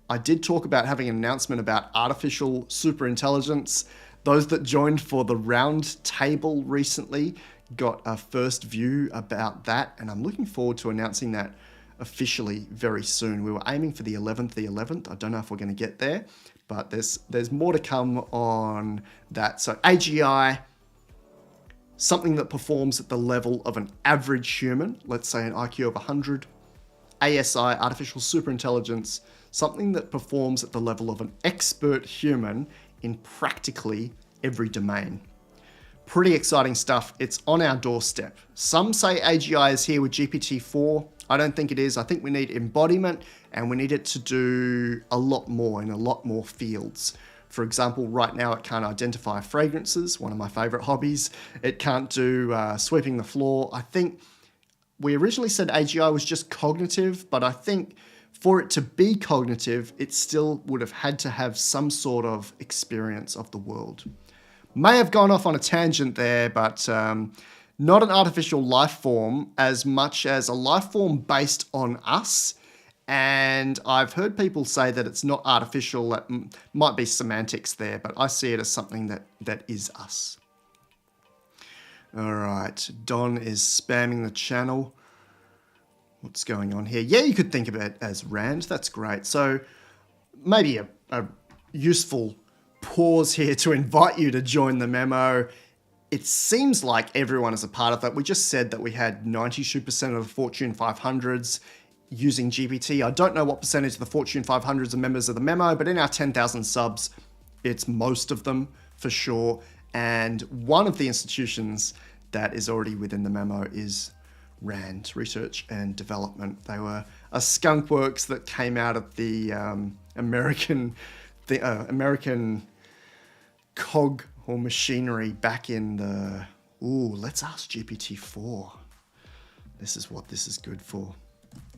I did talk about having an announcement about artificial superintelligence. Those that joined for the round table recently got a first view about that, and I'm looking forward to announcing that officially very soon. We were aiming for the 11th. I don't know if we're going to get there, but there's more to come on that. So AGI, something that performs at the level of an average human, let's say an IQ of 100. ASI, artificial superintelligence, something that performs at the level of an expert human in practically every domain. Pretty exciting stuff. It's on our doorstep. Some say AGI is here with GPT-4. I don't think it is. I think we need embodiment, and we need it to do a lot more in a lot more fields. For example, right now it can't identify fragrances, one of my favorite hobbies. It can't do sweeping the floor. I think we originally said AGI was just cognitive, but I think for it to be cognitive, it still would have had to have some sort of experience of the world. May have gone off on a tangent there, but not an artificial life form as much as a life form based on us. And I've heard people say that it's not artificial. That might be semantics there, but I see it as something that is us. All right, Don is spamming the channel. What's going on here? Yeah, you could think of it as Rand. That's great. So maybe a useful pause here to invite you to join the memo. It seems like everyone is a part of that. We just said that we had 92% of the Fortune 500s using GPT. I don't know what percentage of the Fortune 500s are members of the memo, but in our 10,000 subs, it's most of them for sure. And one of the institutions that is already within the memo is RAND, Research and Development. They were a skunk works that came out of the American cog or machinery back in the... Ooh, let's ask GPT-4. This is what this is good for.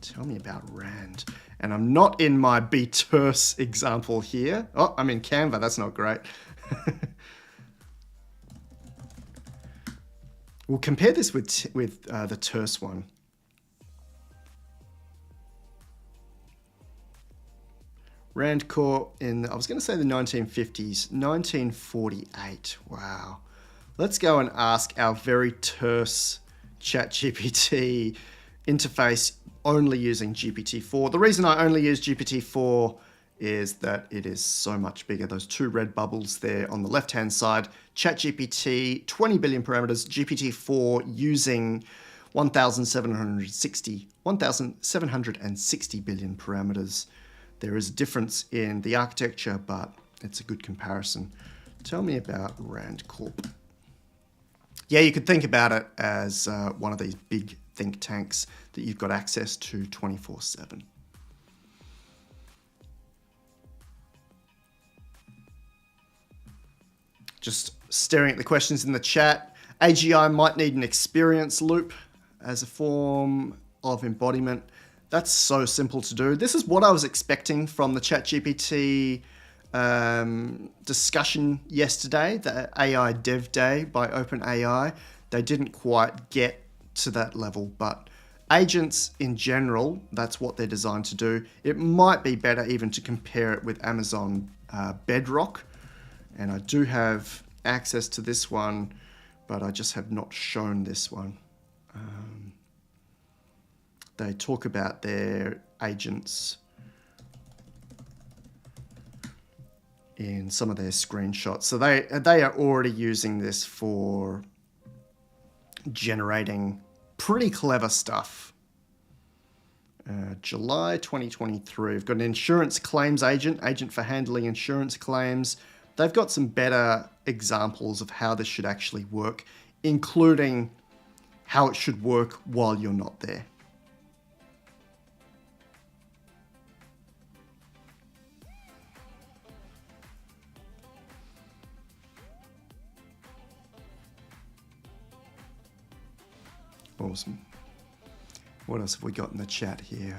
Tell me about RAND. And I'm not in my be terse example here. Oh, I'm in Canva. That's not great. We'll compare this with the terse one. Rand Corp in, I was going to say the 1950s, 1948. Wow. Let's go and ask our very terse ChatGPT interface only using GPT-4. The reason I only use GPT-4 is that it is so much bigger. Those two red bubbles there on the left-hand side. ChatGPT, 20 billion parameters. GPT-4 using 1,760 billion parameters. There is a difference in the architecture, but it's a good comparison. Tell me about Rand Corp. Yeah, you could think about it as one of these big think tanks that you've got access to 24/7. Just staring at the questions in the chat. AGI might need an experience loop as a form of embodiment. That's so simple to do. This is what I was expecting from the ChatGPT discussion yesterday, the AI Dev Day by OpenAI. They didn't quite get to that level, but agents in general, that's what they're designed to do. It might be better even to compare it with Amazon Bedrock. And I do have access to this one, but I just have not shown this one. They talk about their agents in some of their screenshots. So they are already using this for generating pretty clever stuff. July 2023, we've got an insurance claims agent for handling insurance claims. They've got some better examples of how this should actually work, including how it should work while you're not there. Awesome. What else have we got in the chat here?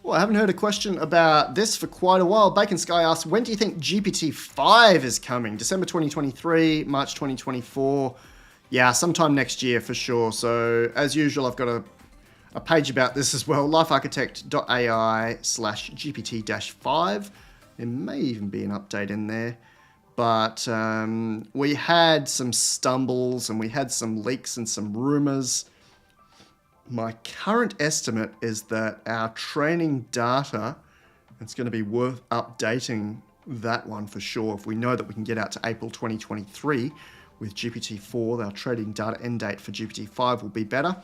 Well, I haven't heard a question about this for quite a while. Bacon Sky asks, when do you think GPT-5 is coming? December 2023, March 2024? Yeah, sometime next year for sure. So as usual, I've got a page about this as well, LifeArchitect.ai/GPT-5. There may even be an update in there. But we had some stumbles and we had some leaks and some rumors. My current estimate is that our training data, it's going to be worth updating that one for sure. If we know that we can get out to April 2023 with GPT-4, our training data end date for GPT-5 will be better.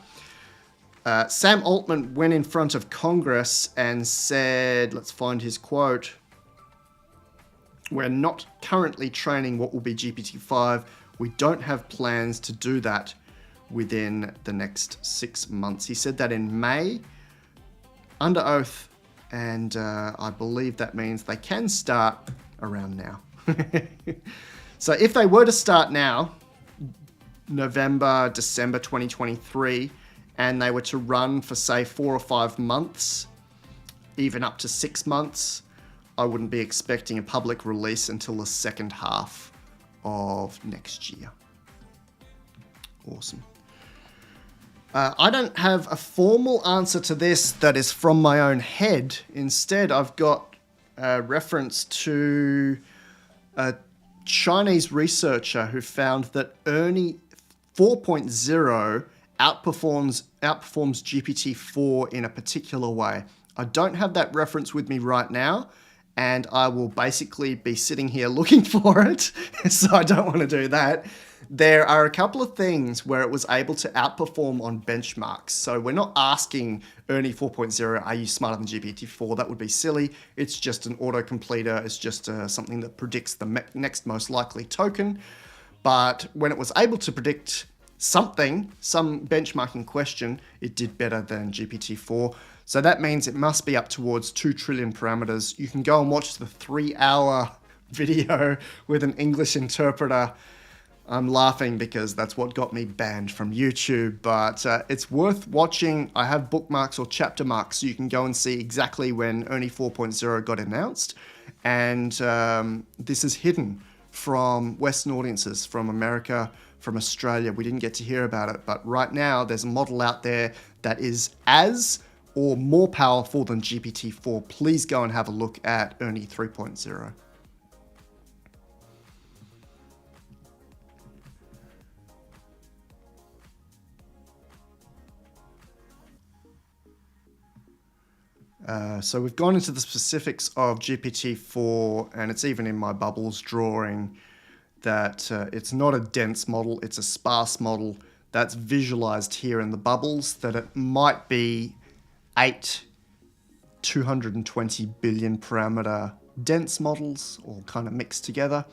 Sam Altman went in front of Congress and said, let's find his quote. We're not currently training what will be GPT-5. We don't have plans to do that within the next 6 months. He said that in May, under oath, and I believe that means they can start around now. So if they were to start now, November, December 2023, and they were to run for, say, 4 or 5 months, even up to 6 months, I wouldn't be expecting a public release until the second half of next year. Awesome. I don't have a formal answer to this that is from my own head. Instead, I've got a reference to a Chinese researcher who found that Ernie 4.0 outperforms GPT-4 in a particular way. I don't have that reference with me right now, and I will basically be sitting here looking for it, so I don't want to do that. There are a couple of things where it was able to outperform on benchmarks. So we're not asking Ernie 4.0, are you smarter than GPT-4? That would be silly. It's just an autocompleter. It's just something that predicts the next most likely token. But when it was able to predict something, some benchmarking question, it did better than GPT-4. So that means it must be up towards 2 trillion parameters. You can go and watch the 3-hour video with an English interpreter. I'm laughing because that's what got me banned from YouTube, but it's worth watching. I have bookmarks or chapter marks so you can go and see exactly when Ernie 4.0 got announced. And this is hidden from Western audiences, from America, from Australia. We didn't get to hear about it, but right now there's a model out there that is as or more powerful than GPT-4. Please go and have a look at Ernie 3.0. So we've gone into the specifics of GPT-4, and it's even in my bubbles drawing that it's not a dense model, it's a sparse model. That's visualized here in the bubbles, that it might be 8 220 billion parameter dense models, all kind of mixed together.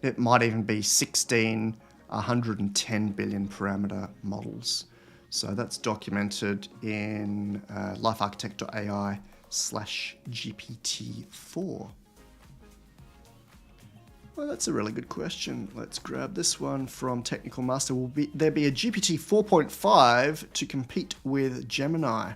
It might even be 16 110 billion parameter models. So that's documented in LifeArchitect.ai/GPT-4. Well, that's a really good question. Let's grab this one from Technical Master. Will there be a GPT 4.5 to compete with Gemini?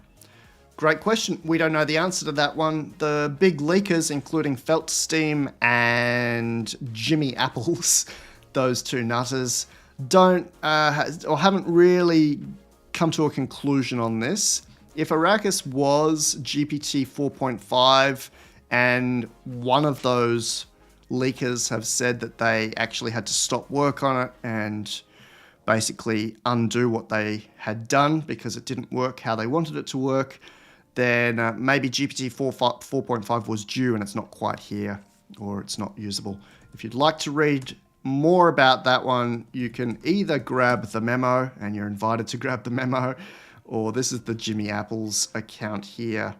Great question. We don't know the answer to that one. The big leakers, including Feltsteam and Jimmy Apples, those two nutters, don't or haven't really come to a conclusion on this. If Arrakis was GPT 4.5 and one of those leakers have said that they actually had to stop work on it and basically undo what they had done because it didn't work how they wanted it to work, then maybe GPT 4.5 was due and it's not quite here, or it's not usable. If you'd like to read more about that one, you can either grab the memo, and you're invited to grab the memo, or this is the Jimmy Apples account here.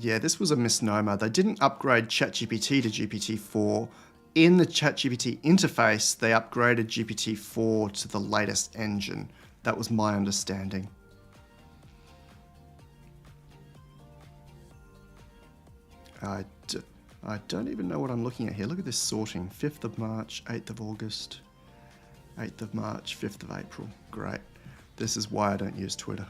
Yeah, this was a misnomer. They didn't upgrade ChatGPT to GPT-4. In the ChatGPT interface, they upgraded GPT-4 to the latest engine. That was my understanding. I don't even know what I'm looking at here. Look at this sorting. 5th of March, 8th of August, 8th of March, 5th of April. Great. This is why I don't use Twitter.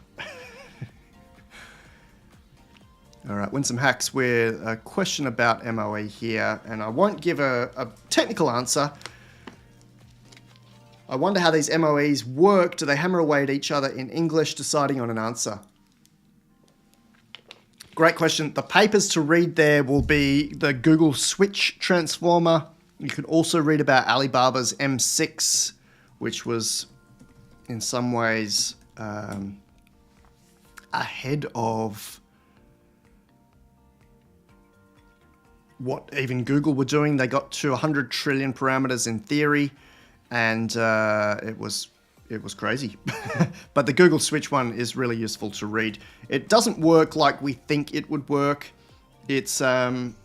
All right, Winsome Hacks with a question about MOE here, and I won't give a technical answer. I wonder how these MOEs work. Do they hammer away at each other in English, deciding on an answer? Great question. The papers to read there will be the Google Switch transformer. You could also read about Alibaba's M6, which was in some ways ahead of what even Google were doing. They got to 100 trillion parameters in theory, and it was it was crazy. But the Google Switch one is really useful to read. It doesn't work like we think it would work. It's, in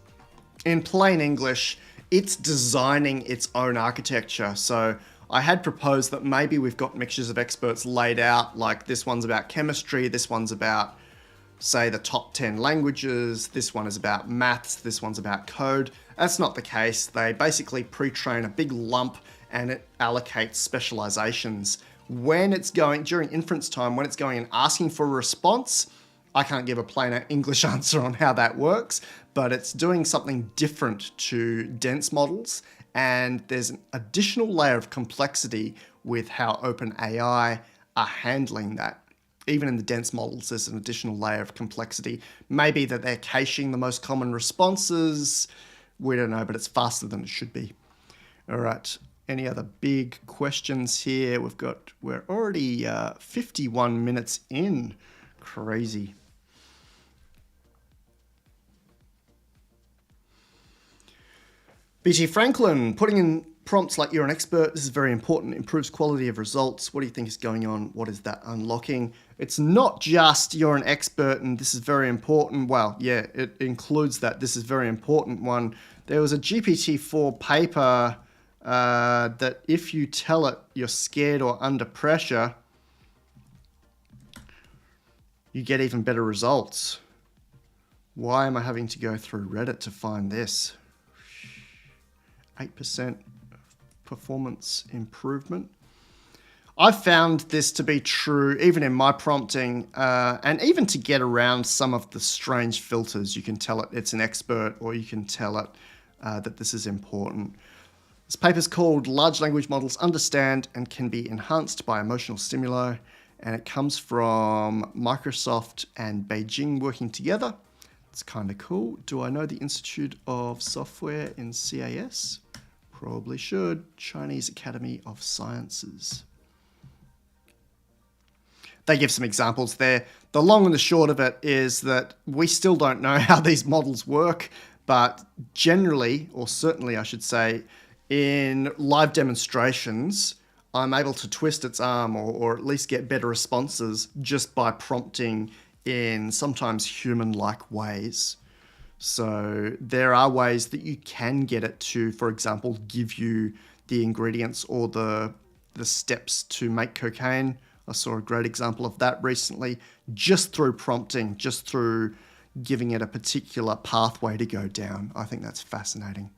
plain English, it's designing its own architecture. So I had proposed that maybe we've got mixtures of experts laid out, like this one's about chemistry, this one's about, say, the top 10 languages, this one is about maths, this one's about code. That's not the case. They basically pre-train a big lump and it allocates specializations. When it's going, during inference time, when it's going and asking for a response, I can't give a plain English answer on how that works, but it's doing something different to dense models, and there's an additional layer of complexity with how OpenAI are handling that. Even in the dense models, there's an additional layer of complexity. Maybe that they're caching the most common responses. We don't know, but it's faster than it should be. All right. Any other big questions here? We're already 51 minutes in. Crazy. BT Franklin, putting in prompts like you're an expert, this is very important, improves quality of results. What do you think is going on? What is that unlocking? It's not just you're an expert and this is very important. Well, yeah, it includes that. This is very important one. There was a GPT-4 paper that if you tell it you're scared or under pressure, you get even better results. Why am I having to go through Reddit to find this? 8% performance improvement. I've found this to be true even in my prompting, and even to get around some of the strange filters. You can tell it it's an expert, or you can tell it that this is important. This paper's called Large Language Models Understand and Can Be Enhanced by Emotional Stimuli, and it comes from Microsoft and Beijing working together. It's kind of cool. Do I know the Institute of Software in CAS? Probably should. Chinese Academy of Sciences. They give some examples there. The long and the short of it is that we still don't know how these models work, but generally, or certainly I should say, in live demonstrations, I'm able to twist its arm or at least get better responses just by prompting in sometimes human-like ways. So there are ways that you can get it to, for example, give you the ingredients or the steps to make cocaine. I saw a great example of that recently, just through prompting, just through giving it a particular pathway to go down. I think that's fascinating.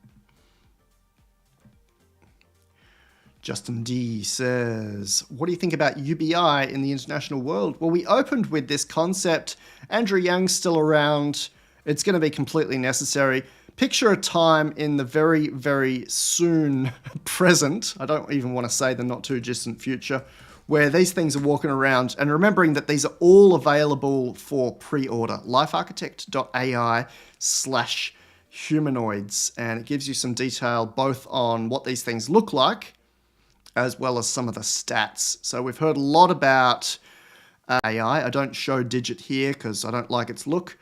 Justin D says, what do you think about UBI in the international world? Well, we opened with this concept. Andrew Young's still around. It's going to be completely necessary. Picture a time in the very, very soon present, I don't even want to say the not too distant future, where these things are walking around, and remembering that these are all available for pre-order. LifeArchitect.ai/humanoids, and it gives you some detail both on what these things look like, as well as some of the stats. So we've heard a lot about AI. I don't show Digit here because I don't like its look.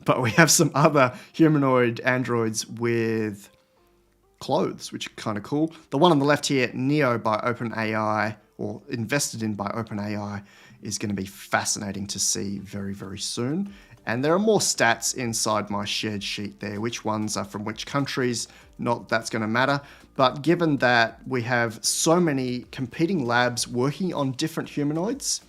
But we have some other humanoid androids with clothes, which are kind of cool. The one on the left here, Neo by OpenAI, or invested in by OpenAI, is going to be fascinating to see very, very soon. And there are more stats inside my shared sheet there. Which ones are from which countries? Not that's going to matter. But given that we have so many competing labs working on different humanoids,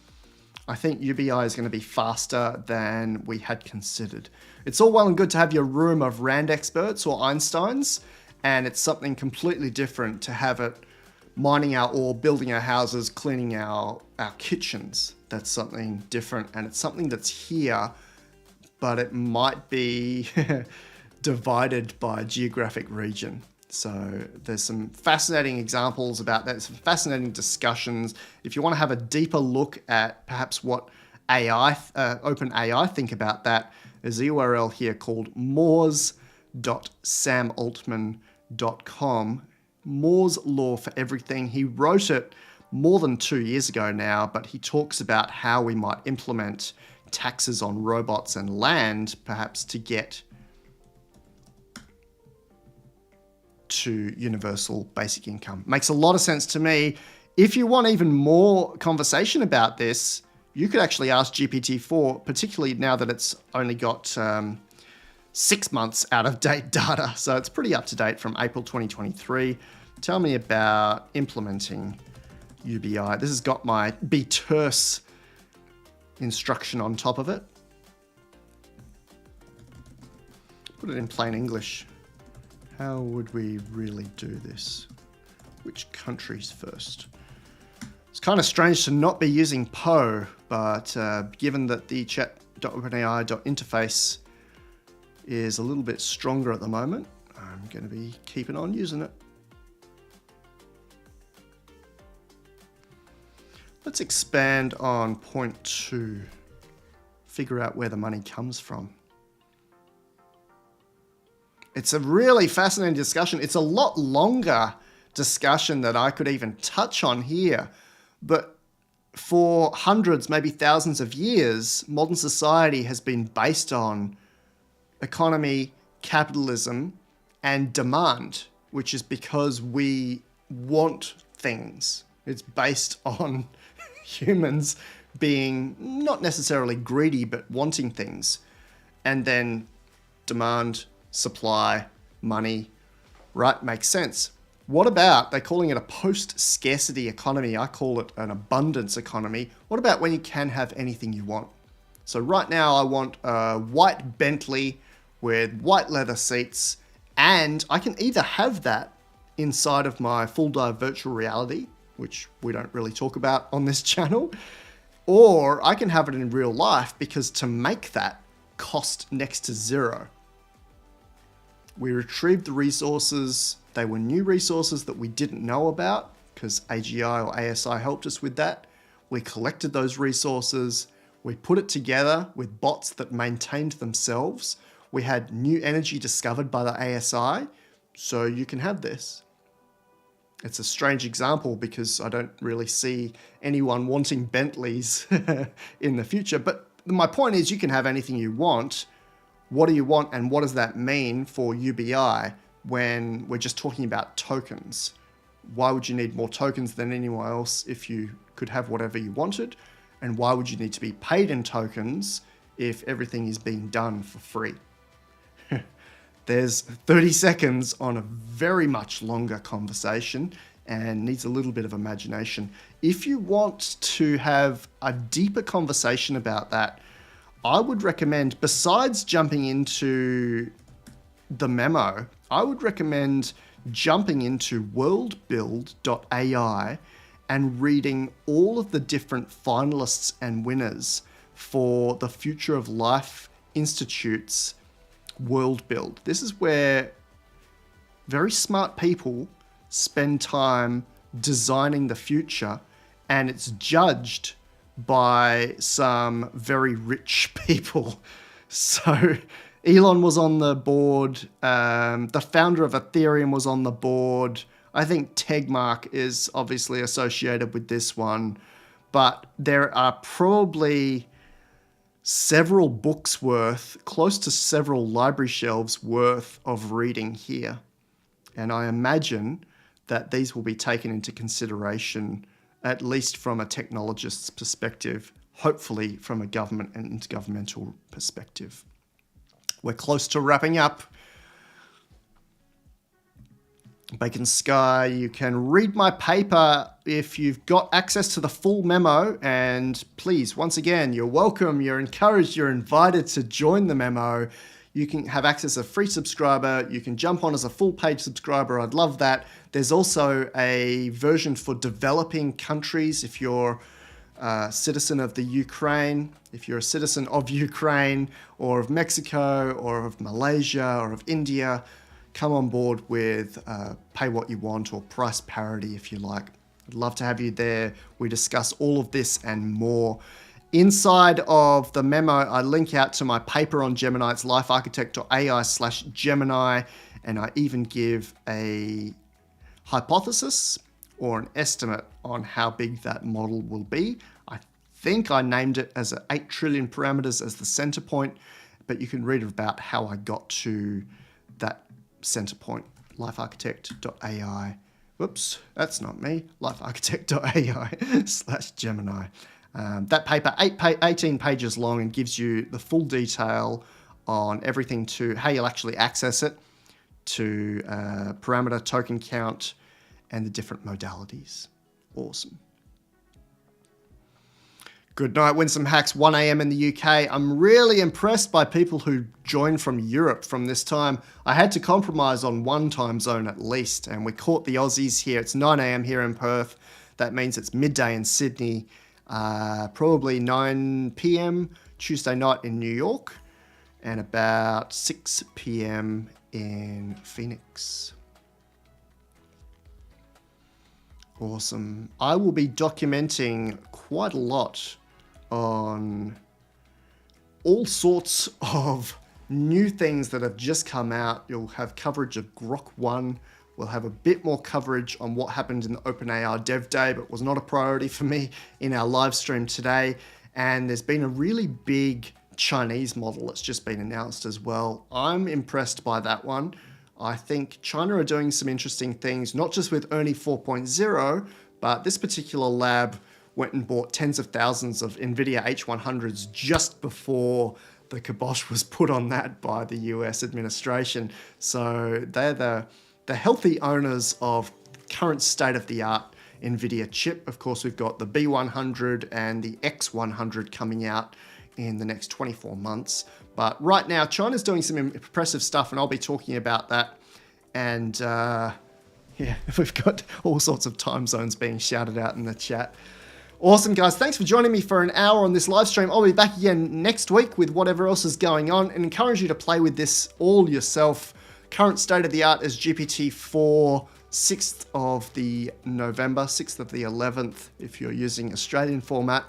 I think UBI is going to be faster than we had considered. It's all well and good to have your room of Rand experts or Einsteins, and it's something completely different to have it mining our ore, building our houses, cleaning our kitchens. That's something different, and it's something that's here, but it might be divided by geographic region. So there's some fascinating examples about that, some fascinating discussions. If you want to have a deeper look at perhaps what OpenAI think about that, there's a URL here called moors.samaltman.com. Moore's Law for Everything. He wrote it more than 2 years ago now, but he talks about how we might implement taxes on robots and land, perhaps to get to universal basic income. Makes a lot of sense to me. If you want even more conversation about this, you could actually ask GPT-4, particularly now that it's only got 6 months out of date data. So it's pretty up to date from April 2023. Tell me about implementing UBI. This has got my be terse instruction on top of it. Put it in plain English. How would we really do this? Which countries first? It's kind of strange to not be using Poe, but given that the chat.openai interface is a little bit stronger at the moment, I'm going to be keeping on using it. Let's expand on point 2. Figure out where the money comes from. It's a really fascinating discussion. It's a lot longer discussion that I could even touch on here. But for hundreds, maybe thousands of years, modern society has been based on economy, capitalism, and demand, which is because we want things. It's based on humans being not necessarily greedy, but wanting things. And then demand, supply, money, right? Makes sense. What about, they're calling it a post-scarcity economy. I call it an abundance economy. What about when you can have anything you want? So right now I want a white Bentley with white leather seats, and I can either have that inside of my full dive virtual reality, which we don't really talk about on this channel, or I can have it in real life, because to make that cost next to zero. We retrieved the resources. They were new resources that we didn't know about because AGI or ASI helped us with that. We collected those resources. We put it together with bots that maintained themselves. We had new energy discovered by the ASI. So you can have this. It's a strange example because I don't really see anyone wanting Bentleys in the future. But my point is, you can have anything you want. What do you want, and what does that mean for UBI when we're just talking about tokens? Why would you need more tokens than anyone else if you could have whatever you wanted? And why would you need to be paid in tokens if everything is being done for free? There's 30 seconds on a very much longer conversation and needs a little bit of imagination. If you want to have a deeper conversation about that, I would recommend, besides jumping into the memo, I would recommend jumping into worldbuild.ai and reading all of the different finalists and winners for the Future of Life Institute's World Build. This is where very smart people spend time designing the future, and it's judged by some very rich people. So Elon was on the board. The founder of Ethereum was on the board. I think Tegmark is obviously associated with this one. But there are probably several books worth, close to several library shelves worth of reading here. And I imagine that these will be taken into consideration, at least from a technologist's perspective, hopefully from a government and intergovernmental perspective. We're close to wrapping up. Bacon Sky, you can read my paper if you've got access to the full memo, and please, once again, you're welcome, you're encouraged, you're invited to join the memo. You can have access as a free subscriber. You can jump on as a full page subscriber. I'd love that. There's also a version for developing countries. If you're a citizen of the Ukraine, if you're a citizen of Ukraine or of Mexico or of Malaysia or of India, come on board with pay what you want or price parity if you like. I'd love to have you there. We discuss all of this and more. Inside of the memo, I link out to my paper on Gemini. It's LifeArchitect.ai/Gemini, and I even give a hypothesis or an estimate on how big that model will be. I think I named it as 8 trillion parameters as the center point, but you can read about how I got to that center point. LifeArchitect.ai. Whoops, that's not me. LifeArchitect.ai/Gemini. That paper, 18 pages long, and gives you the full detail on everything to how you'll actually access it, to parameter, token count, and the different modalities. Awesome. Good night, Winsome Hacks, 1 a.m. in the UK. I'm really impressed by people who join from Europe from this time. I had to compromise on one time zone at least, and we caught the Aussies here. It's 9 a.m. here in Perth. That means it's midday in Sydney, probably 9 p.m. Tuesday night in New York, and about 6 p.m. in Phoenix. Awesome. I will be documenting quite a lot on all sorts of new things that have just come out. You'll have coverage of Grok-1. We'll have a bit more coverage on what happened in the OpenAI Dev Day, but was not a priority for me in our live stream today. And there's been a really big Chinese model that's just been announced as well. I'm impressed by that one. I think China are doing some interesting things, not just with Ernie 4.0, but this particular lab went and bought tens of thousands of NVIDIA H100s just before the kibosh was put on that by the US administration. So they're the healthy owners of current state-of-the-art NVIDIA chip. Of course, we've got the B100 and the X100 coming out in the next 24 months. But right now, China's doing some impressive stuff, and I'll be talking about that. And yeah, we've got all sorts of time zones being shouted out in the chat. Awesome, guys. Thanks for joining me for an hour on this live stream. I'll be back again next week with whatever else is going on, and encourage you to play with this all yourself. Current state of the art is GPT-4, 6th of the November, 6th of the 11th, if you're using Australian format.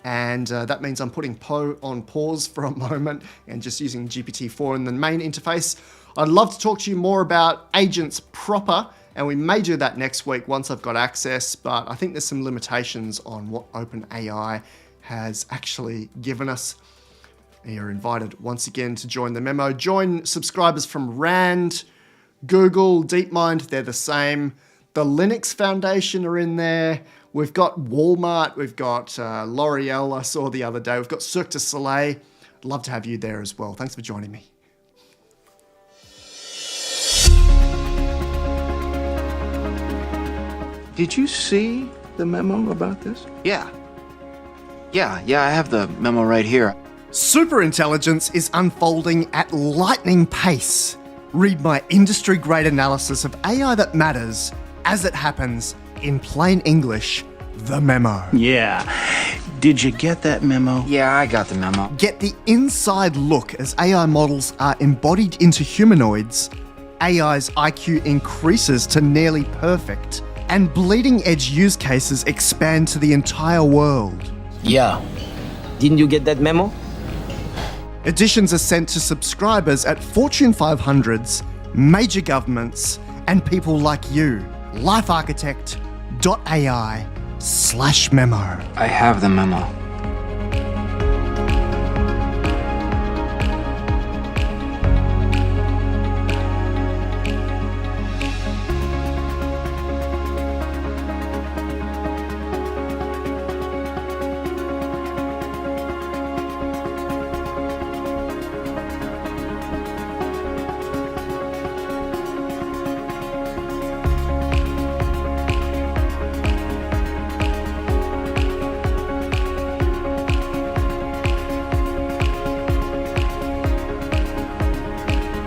And that means I'm putting Poe on pause for a moment and just using GPT-4 in the main interface. I'd love to talk to you more about agents proper, and we may do that next week once I've got access, but I think there's some limitations on what OpenAI has actually given us. And you're invited once again to join the memo. Join subscribers from Rand, Google, DeepMind, they're the same. The Linux Foundation are in there. We've got Walmart, we've got L'Oreal I saw the other day. We've got Cirque du Soleil. I'd love to have you there as well. Thanks for joining me. Did you see the memo about this? Yeah, I have the memo right here. Superintelligence is unfolding at lightning pace. Read my industry-grade analysis of AI that matters as it happens in plain English, the memo. Yeah. Did you get that memo? Yeah, I got the memo. Get the inside look as AI models are embodied into humanoids, AI's IQ increases to nearly perfect, and bleeding-edge use cases expand to the entire world. Yeah. Didn't you get that memo? Editions are sent to subscribers at Fortune 500s, major governments, and people like you. LifeArchitect.ai/memo. I have the memo.